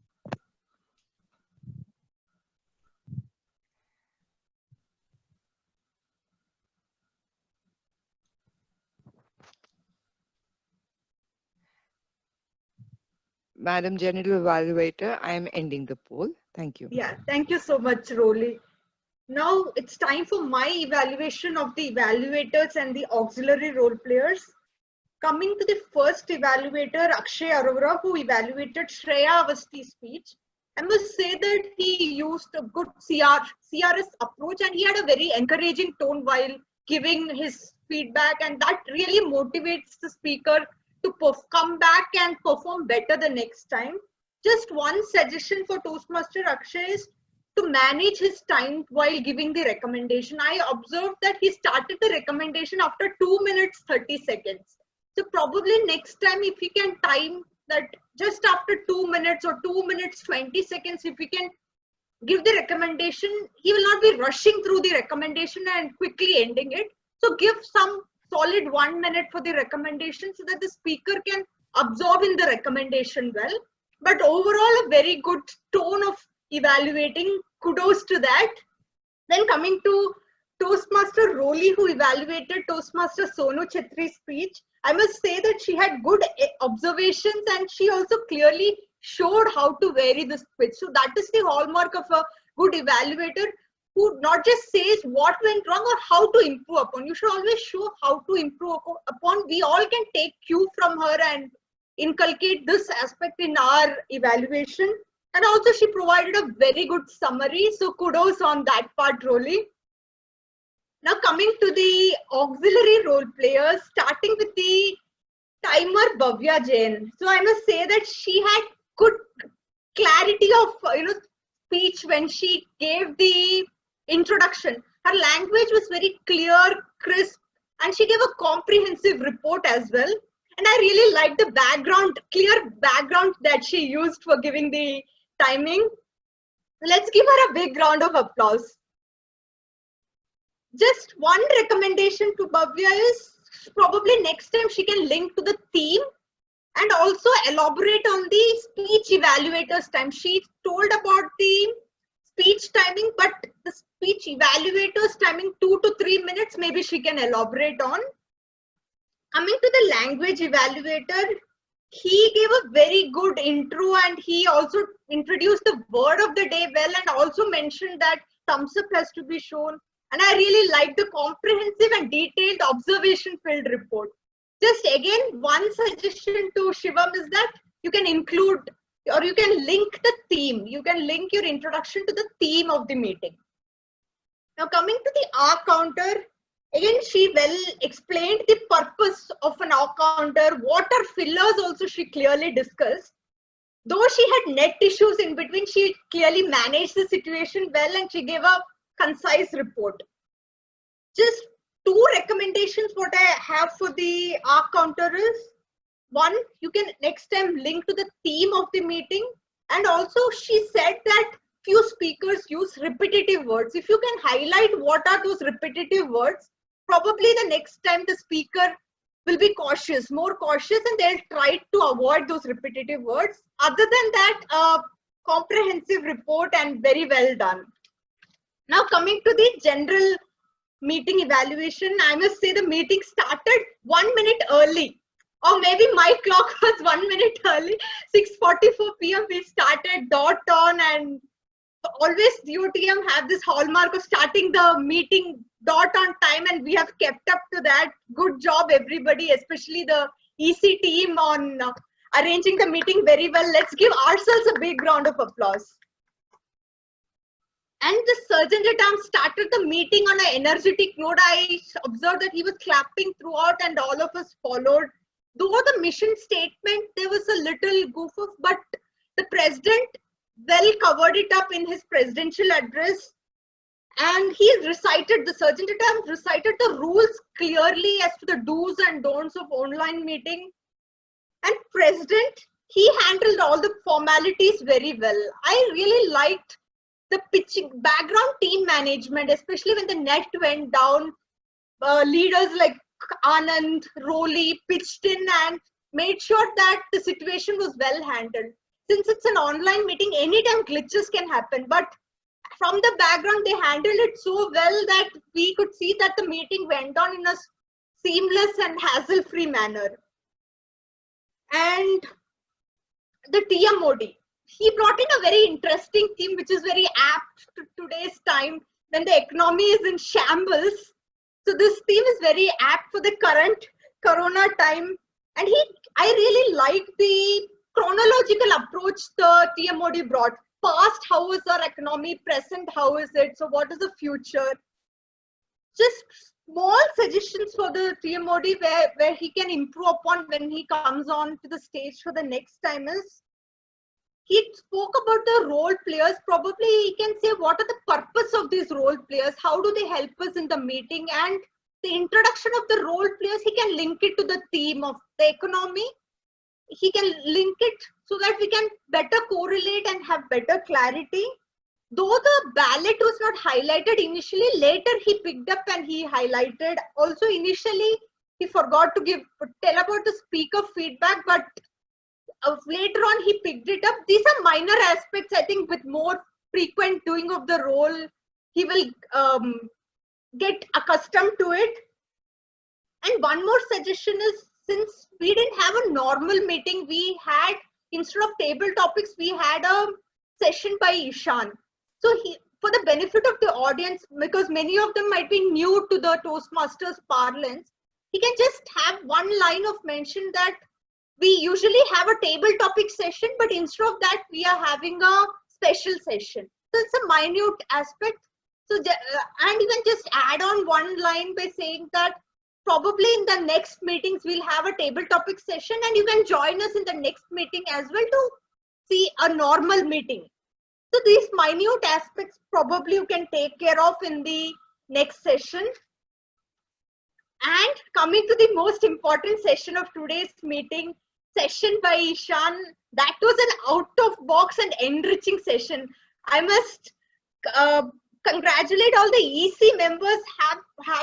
Madam General Evaluator, I am ending the poll. Thank you. Yeah, thank you so much, Roli. Now it's time for my evaluation of the evaluators and the auxiliary role players. Coming to the first evaluator, Akshay Arora, who evaluated Shreya Avasthi's speech, I must say that he used a good CRS approach and he had a very encouraging tone while giving his feedback, and that really motivates the speaker to come back and perform better the next time. Just one suggestion for Toastmaster Akshay is to manage his time while giving the recommendation. I observed that he started the recommendation after 2 minutes 30 seconds. So probably next time if he can time that just after 2 minutes or 2 minutes 20 seconds, if we can give the recommendation, he will not be rushing through the recommendation and quickly ending it. So give some solid 1 minute for the recommendation so that the speaker can absorb in the recommendation well. But overall, a very good tone of evaluating. Kudos to that. Then coming to Toastmaster Roli, who evaluated Toastmaster Sonu Chhetri's speech, I must say that she had good observations and she also clearly showed how to vary the speech. So that is the hallmark of a good evaluator, who not just says what went wrong or how to improve upon. You should always show how to improve upon. We all can take cue from her and inculcate this aspect in our evaluation. And also she provided a very good summary. So kudos on that part, Roli. Now coming to the auxiliary role players, starting with the timer Bhavya Jain. So I must say that she had good clarity of speech when she gave the introduction. Her language was very clear, crisp, and she gave a comprehensive report as well. And I really liked the background, clear background that she used for giving the timing. Let's give her a big round of applause. Just one recommendation to Bhavya is probably next time she can link to the theme and also elaborate on the speech evaluator's time. She told about the speech timing, but the speech evaluator's timing 2 to 3 minutes, maybe she can elaborate on. Coming to the language evaluator, he gave a very good intro and he also introduced the word of the day well and also mentioned that thumbs up has to be shown. And I really like the comprehensive and detailed observation filled report. Just again, one suggestion to Shivam is that you can include or you can link the theme. You can link your introduction to the theme of the meeting. Now coming to the R counter, Again, she well explained the purpose of an R counter. What are fillers also she clearly discussed. Though she had net issues in between, she clearly managed the situation well and she gave a concise report. Just 2 recommendations what I have for the R counter is, one, you can next time link to the theme of the meeting. And also she said that few speakers use repetitive words. If you can highlight what are those repetitive words, probably the next time the speaker will be cautious, more cautious, and they'll try to avoid those repetitive words. Other than that, comprehensive report and very well done. Now coming to the general meeting evaluation, I must say the meeting started 1 minute early, or maybe my clock was 1 minute early. 6:44 p.m. we started dot on, and always DOTM have this hallmark of starting the meeting dot on time, and we have kept up to that. Good job everybody, especially the EC team on arranging the meeting very well. Let's give ourselves a big round of applause. And the Surgeon at Arms started the meeting on an energetic note. I observed that he was clapping throughout and all of us followed. Though the mission statement, there was a little goof off, but the president well covered it up in his presidential address. And he recited, the Surgeon at Arms recited the rules clearly as to the do's and don'ts of online meeting. And president, he handled all the formalities very well. I really liked the pitching, background team management, especially when the net went down. Leaders like Anand, Roli pitched in and made sure that the situation was well handled. Since it's an online meeting, anytime glitches can happen, but from the background, they handled it so well that we could see that the meeting went on in a seamless and hassle-free manner. And the TMOD, he brought in a very interesting theme, which is very apt to today's time when the economy is in shambles. So this theme is very apt for the current Corona time. And I really like the chronological approach the TMOD brought. Past, how is our economy? Present, how is it? So what is the future? Just small suggestions for the TMOD where he can improve upon when he comes on to the stage for the next time is, he spoke about the role players. Probably he can say what are the purpose of these role players, how do they help us in the meeting, and the introduction of the role players, he can link it to the theme of the economy. He can link it so that we can better correlate and have better clarity. Though the ballot was not highlighted initially, later he picked up and he highlighted. Also initially, he forgot to tell about the speaker feedback, but later on he picked it up. These are minor aspects. I think with more frequent doing of the role, he will get accustomed to it. And one more suggestion is, since we didn't have a normal meeting, we had, instead of table topics, we had a session by Ishan. So for the benefit of the audience, because many of them might be new to the Toastmasters parlance, he can just have one line of mention that we usually have a table topic session, but instead of that, we are having a special session. So it's a minute aspect. So, and even just add on one line by saying that probably in the next meetings, we'll have a table topic session, and you can join us in the next meeting as well to see a normal meeting. So these minute aspects probably you can take care of in the next session. And coming to the most important session of today's meeting, session by Ishan, that was an out-of-box and enriching session. I must congratulate all the EC members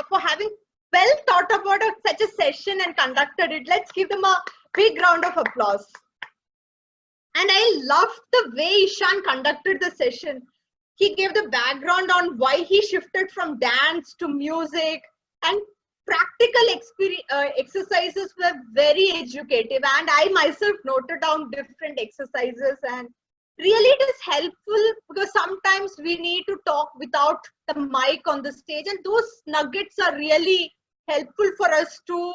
for having well thought about such a session and conducted it. Let's give them a big round of applause. And I loved the way Ishan conducted the session. He gave the background on why he shifted from dance to music, and practical exercises were very educative. And I myself noted down different exercises, and really it is helpful because sometimes we need to talk without the mic on the stage, and those nuggets are really helpful for us to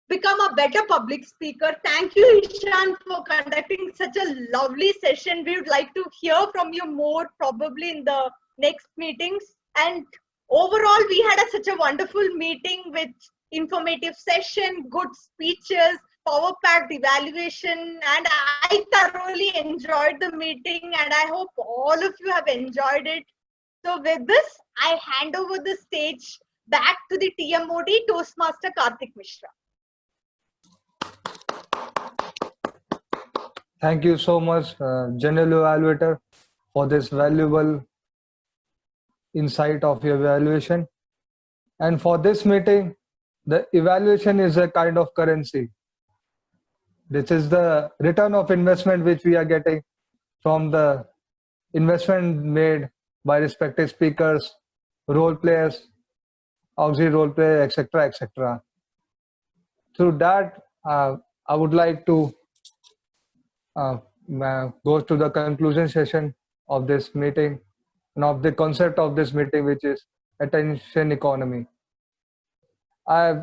become a better public speaker. Thank you, Ishan, for conducting such a lovely session. We would like to hear from you more probably in the next meetings. And Overall, we had such a wonderful meeting with informative session, good speeches, power-packed evaluation, and I thoroughly enjoyed the meeting, and I hope all of you have enjoyed it. So with this, I hand over the stage back to the TMOD Toastmaster Karthik Mishra. Thank you so much, General Evaluator, for this valuable insight of your evaluation. And for this meeting, the evaluation is a kind of currency. This is the return of investment which we are getting from the investment made by respective speakers, role players, auxiliary role player, etc., etc. Through that, I would like to go to the conclusion session of this meeting and of the concept of this meeting, which is attention economy. I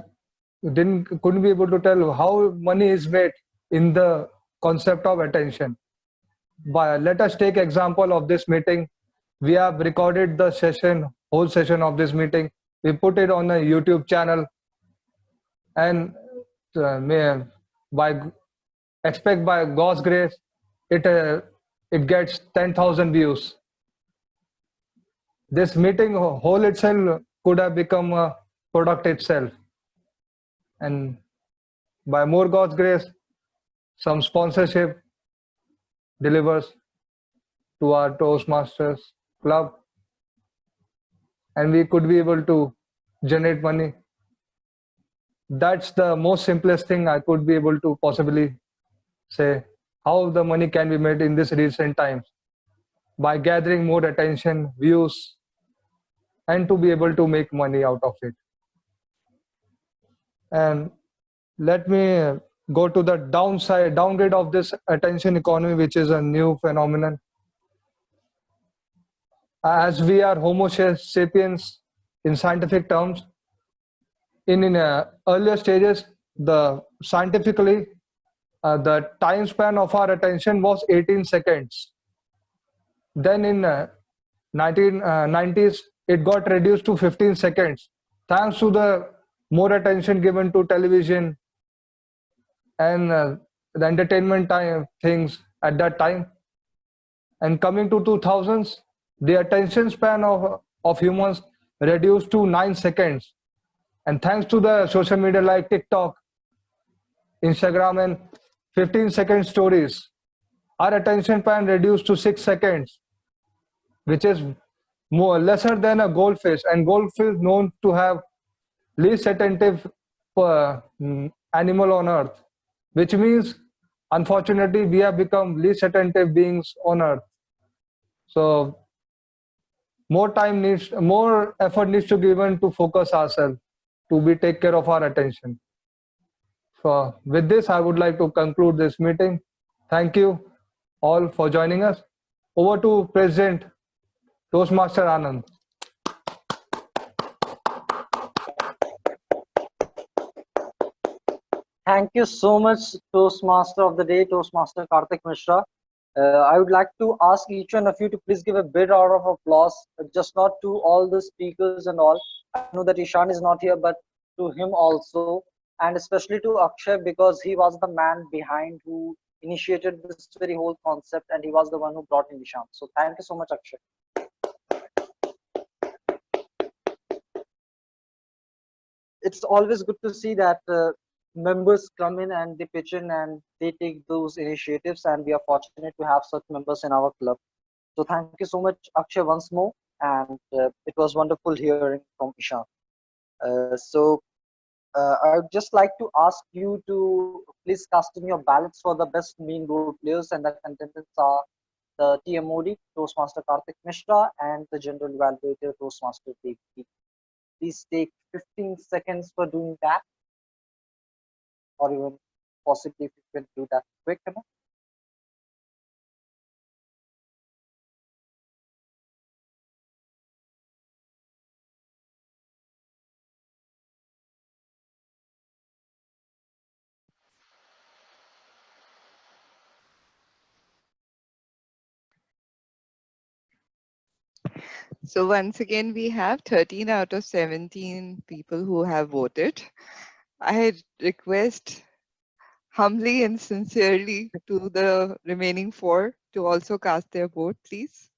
couldn't be able to tell how money is made in the concept of attention. But let us take example of this meeting. We have recorded the session, whole session of this meeting. We put it on a YouTube channel, and by God's grace, it gets 10,000 views. This meeting whole itself could have become a product itself, and by more God's grace, some sponsorship delivers to our Toastmasters club, and we could be able to generate money. That's the most simplest thing I could be able to possibly say, how the money can be made in this recent times, by gathering more attention, views, and to be able to make money out of it. And let me go to the downgrade of this attention economy, which is a new phenomenon. As we are Homo sapiens in scientific terms, in earlier stages, scientifically, the time span of our attention was 18 seconds. Then in 1990s, it got reduced to 15 seconds, thanks to the more attention given to television and the entertainment things at that time. And coming to 2000s, the attention span of humans reduced to 9 seconds. And thanks to the social media like TikTok, Instagram, and 15-second stories, our attention span reduced to 6 seconds, which is lesser than a goldfish. And goldfish known to have least attentive animal on earth, which means, unfortunately, we have become least attentive beings on earth. So more effort needs to be given to focus ourselves, to take care of our attention. So with this, I would like to conclude this meeting. Thank you all for joining us. Over to President Toastmaster Anand. Thank you so much, Toastmaster of the Day, Toastmaster Karthik Mishra. I would like to ask each one of you to please give a big round of applause, just not to all the speakers and all. I know that Ishan is not here, but to him also, and especially to Akshay, because he was the man behind who initiated this very whole concept, and he was the one who brought in Ishan. So thank you so much, Akshay. It's always good to see that members come in and they pitch in and they take those initiatives, and we are fortunate to have such members in our club. So thank you so much, Akshay, once more, and it was wonderful hearing from Ishan. I would just like to ask you to please cast in your ballots for the best main role players, and the contestants are the TMOD, Toastmaster Karthik Mishra, and the General Evaluator, Toastmaster Dev. Please take 15 seconds for doing that, or even possibly if you can do that quick enough. So once again, we have 13 out of 17 people who have voted. I request humbly and sincerely to the remaining 4 to also cast their vote, please.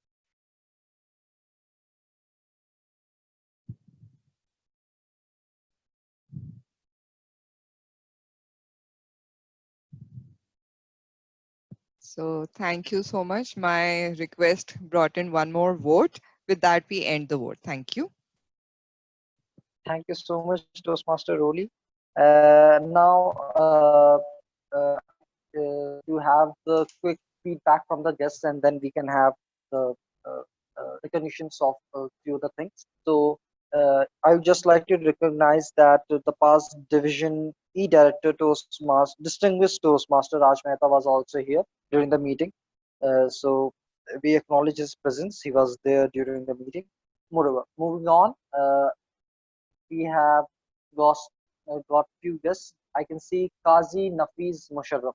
So thank you so much. My request brought in one more vote. With that, we end the vote. Thank you. Thank you so much, Toastmaster Roli. Now, to have the quick feedback from the guests, and then we can have the recognitions of a few other things. So, I would just like to recognize that the past Division E Director Toastmaster, distinguished Toastmaster Raj Mehta was also here during the meeting. So, we acknowledge his presence. He was there during the meeting. Moreover, moving on, we have got few guests. I can see Qazi Nafiz Musharraf.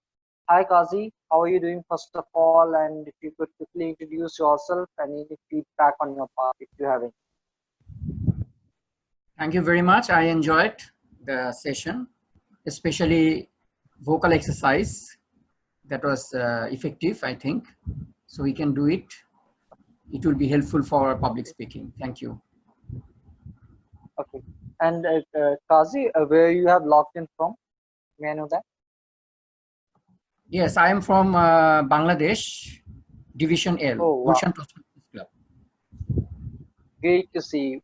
Hi Qazi, how are you doing first of all? And if you could quickly introduce yourself and any feedback on your part if you have any. Thank you very much. I enjoyed the session, especially vocal exercise. That was effective, I think. So we can do it. It will be helpful for public speaking. Thank you. Okay. And Qazi, where you have logged in from? May I know that? Yes, I am from Bangladesh, Division L, Oh, wow. Gulshan Toastmasters Club. Great to see you.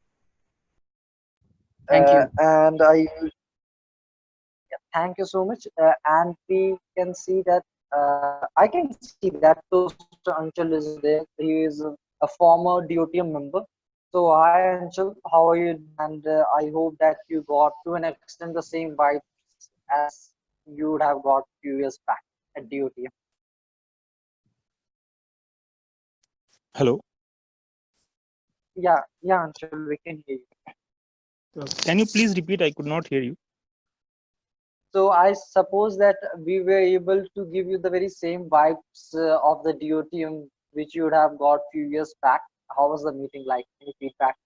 Thank you. And thank you so much. And we can see that I can see that Toaster Anshul is there. He is a former DOTM member. So hi Anshul, how are you? And I hope that you got to an extent the same vibes as you would have got few years back at DOTM. Hello. Yeah, Anshul, we can hear you. Can you please repeat? I could not hear you. So I suppose that we were able to give you the very same vibes of the DOTM which you would have got few years back. How was the meeting like? Any feedback?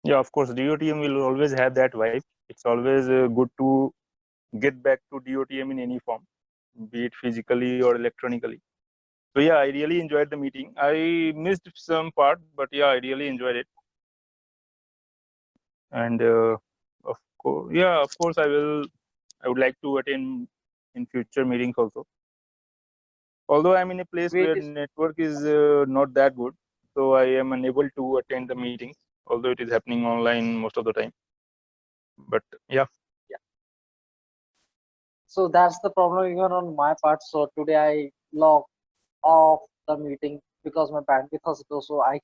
Yeah, of course, DOTM will always have that vibe. It's always good to get back to DOTM in any form, be it physically or electronically. So yeah, I really enjoyed the meeting. I missed some part, but yeah, I really enjoyed it. And of course, I would like to attend in future meetings also. Although I'm in a place where network is not that good, so I am unable to attend the meetings, although it is happening online most of the time. But yeah. So that's the problem even on my part. So today I logged off the meeting because my bandwidth was low. So I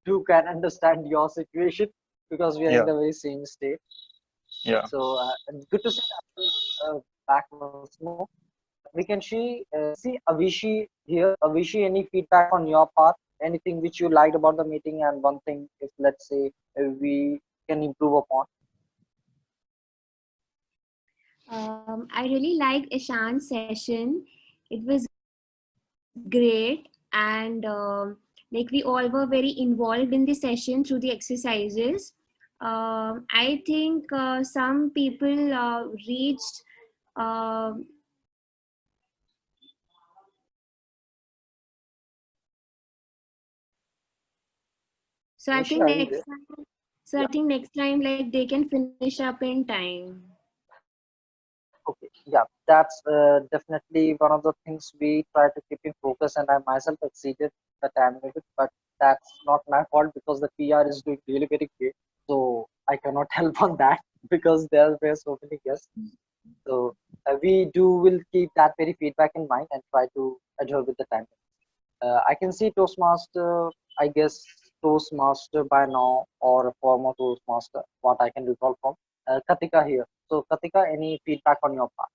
too can understand your situation because we are in the very same state. Yeah. So good to see that back once more. We can see Avishi here. Avishi, any feedback on your part? Anything which you liked about the meeting, and one thing, if let's say we can improve upon? I really liked Ishan's session. It was great, and like we all were very involved in the session through the exercises. I think some people reached so I think next time, I think next time like they can finish up in time. Okay, yeah, that's definitely one of the things we try to keep in focus, and I myself exceeded the time limit, but that's not my fault because the PR is doing really very great. So I cannot help on that because there were so many guests. So will keep that very feedback in mind and try to adhere with the time. I can see Toastmaster, I guess Toastmaster by now or a former Toastmaster, what I can recall from. Katika here. So Katika, any feedback on your part?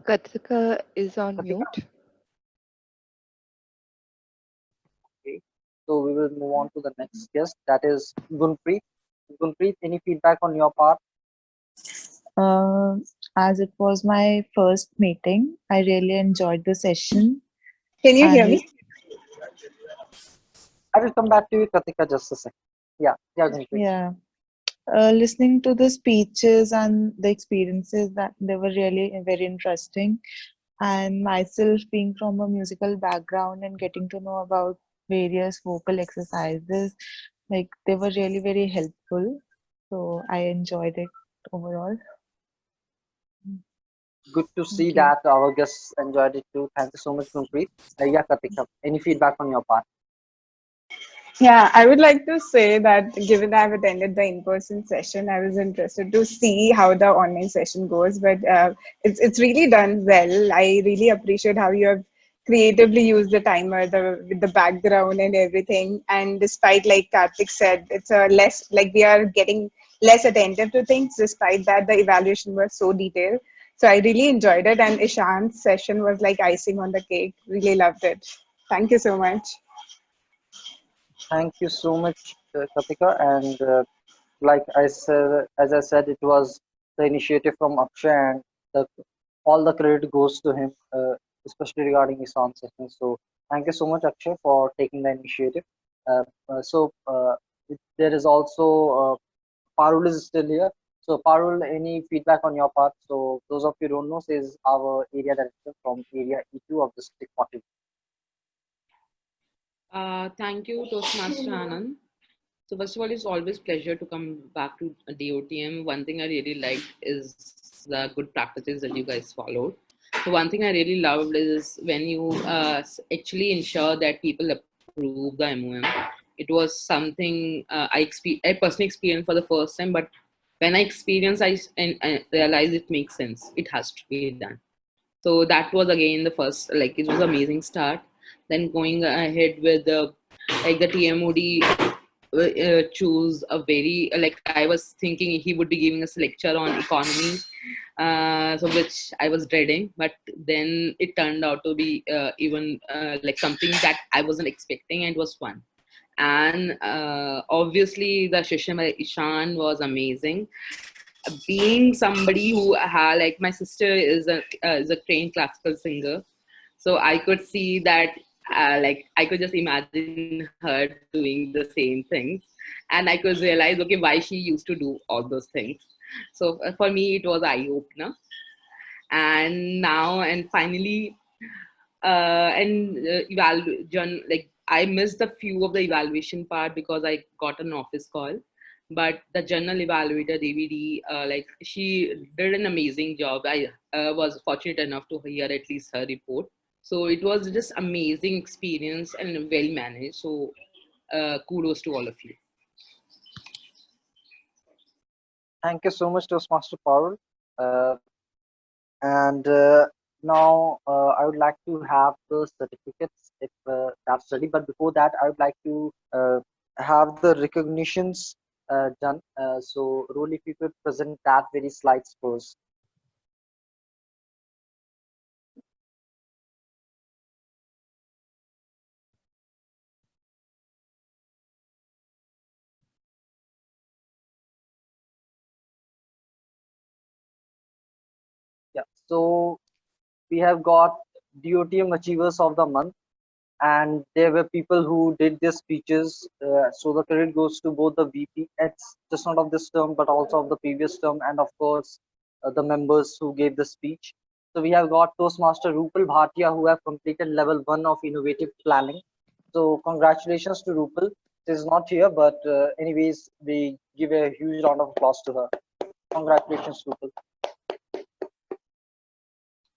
Katika is on mute. Okay, so we will move on to the next guest, that is Gunpreet. Gunpreet, any feedback on your part? as it was my first meeting. I really enjoyed the session. Can you hear and me? I will come back to you, Katika, just a second. Yeah, Gunpreet. Yeah. Listening to the speeches and the experiences, that they were really very interesting. And myself being from a musical background and getting to know about various vocal exercises, like they were really very helpful. So I enjoyed it overall. Good to see Thank you. that our guests enjoyed it too. Thank you so much, Gunpreet. Yeah, Katika, any feedback on your part? Yeah, I would like to say that given I've attended the in-person session, I was interested to see how the online session goes. But it's really done well. I really appreciate how you have creatively used the timer, with the background and everything. And despite, like Karthik said, it's a less like we are getting less attentive to things. Despite that, the evaluation was so detailed. So I really enjoyed it. And Ishant's session was like icing on the cake. Really loved it. Thank you so much. Thank you so much, Katika. And like I said, as I said, it was the initiative from Akshay, and all the credit goes to him, especially regarding his sound session. So thank you so much, Akshay, for taking the initiative. There is also Parul is still here. So Parul, any feedback on your part? So those of you who don't know, is our area director from area E2 of the District 40. Thank you, Toastmaster Anand. So first of all, it's always pleasure to come back to DOTM. One thing I really liked is the good practices that you guys followed. So one thing I really loved is when you actually ensure that people approve the MOM. It was something I personally experienced for the first time, but when I experienced, I realized it makes sense. It has to be done. So that was again the first, like it was an amazing start. Then going ahead with the TMOD choose a very, like I was thinking he would be giving us a lecture on economy, so which I was dreading, but then it turned out to be even like something that I wasn't expecting, and it was fun. And obviously the session by Ishan was amazing. Being somebody who had, like my sister is a trained classical singer, so I could see that like I could just imagine her doing the same things, and I could realize, okay, why she used to do all those things. So for me, it was eye opener. And now and finally, like I missed a few of the evaluation part because I got an office call. But the general evaluator, DVD, like she did an amazing job. I was fortunate enough to hear at least her report. So it was just amazing experience and well managed. So kudos to all of you. Thank you so much, Toastmaster Parul. Now I would like to have the certificates if that's ready. But before that, I would like to have the recognitions done. So, Roll, if you could present that very slides first. Yeah, so we have got DOTM Achievers of the Month, and there were people who did their speeches. So the credit goes to both the VPs, just not of this term, but also of the previous term, and of course, the members who gave the speech. So we have got Toastmaster Rupal Bhatia, who have completed level 1 of innovative planning. So congratulations to Rupal. She is not here, but anyways, we give a huge round of applause to her. Congratulations, Rupal.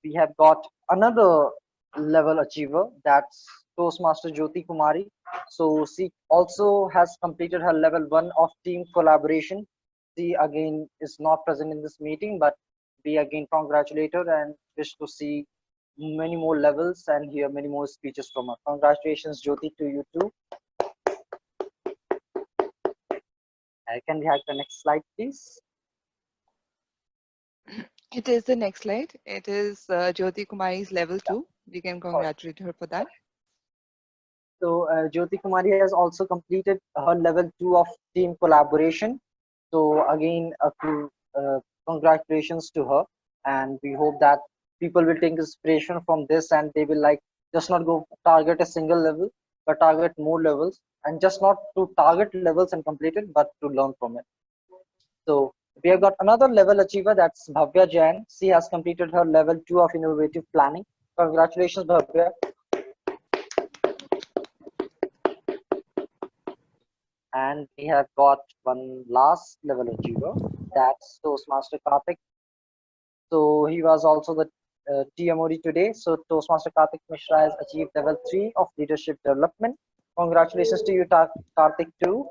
We have got another level achiever, that's Toastmaster Jyoti Kumari. So she also has completed her level 1 of team collaboration. She again is not present in this meeting, but we again congratulate her and wish to see many more levels and hear many more speeches from her. Congratulations, Jyoti, to you too. Can we have the next slide, please? It is the next slide. It is Jyoti Kumari's level 2. We can congratulate her for that. So Jyoti Kumari has also completed her level 2 of team collaboration. So again, congratulations to her. and we hope that people will take inspiration from this and they will like just not go target a single level but target more levels, and just not to target levels and complete it but to learn from it. So we have got another level achiever, that's Bhavya Jain. She has completed her level 2 of innovative planning. Congratulations, Bhavya. And we have got one last level achiever, that's Toastmaster Karthik. So he was also the TMOD today. So Toastmaster Karthik Mishra has achieved level 3 of leadership development. Congratulations to you, Karthik too.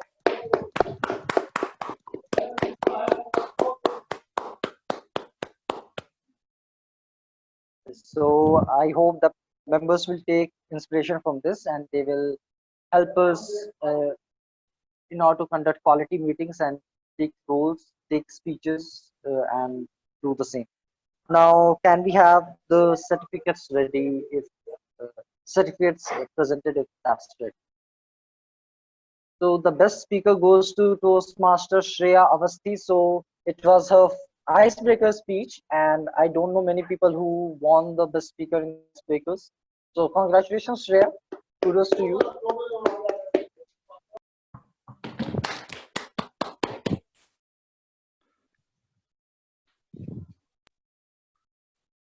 So I hope the members will take inspiration from this and they will help us in order to conduct quality meetings and take roles, take speeches, and do the same. Now, can we have the certificates ready? If certificates presented, if that's ready. So the best speaker goes to Toastmaster Shreya Avasthi. So it was her icebreaker speech, and I don't know many people who won the best speaker in icebreakers. So congratulations, Shreya. Kudos to you.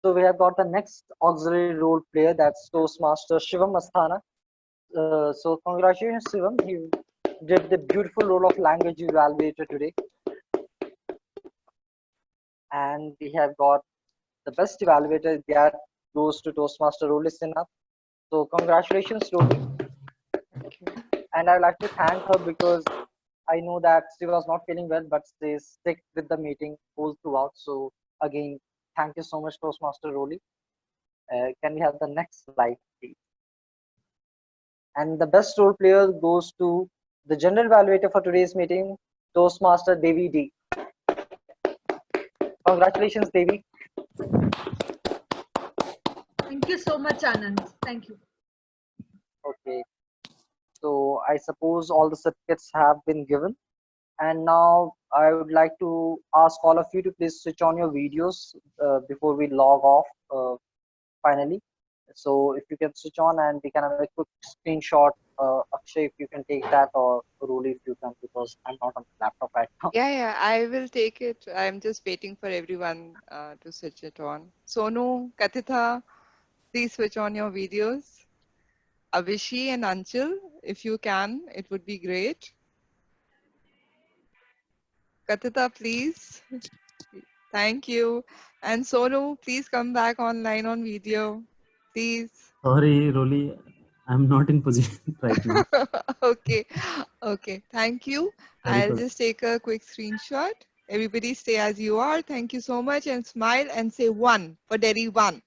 So we have got the next auxiliary role player, that's Toastmaster Shivam Asthana. So congratulations, Shivam. You did the beautiful role of language evaluator today. And we have got the best evaluator, that goes to Toastmaster Roli Sinha. So congratulations, Roli. And I'd like to thank her because I know that she was not feeling well, but she stuck with the meeting all throughout. So again, thank you so much, Toastmaster Roli. Can we have the next slide, please? And the best role player goes to the general evaluator for today's meeting, Toastmaster Devi D. Congratulations, Devi. Thank you so much, Anand. Thank you. Okay. So I suppose all the certificates have been given. And now I would like to ask all of you to please switch on your videos before we log off finally. So if you can switch on and we can have a quick screenshot. Akshay, if you can take that, or Roli if you can, because I'm not on the laptop right now. Yeah, I will take it. I'm just waiting for everyone to switch it on. Sonu, Katitha, please switch on your videos. Avishi and Anchal, if you can, it would be great. Katitha, please. Thank you. And Sonu, please come back online on video. Please. Sorry, Roli, I'm not in position right now. Okay. Thank you. Sorry I'll for just take a quick screenshot. Everybody stay as you are. Thank you so much, and smile and say 1 for Delhi 1.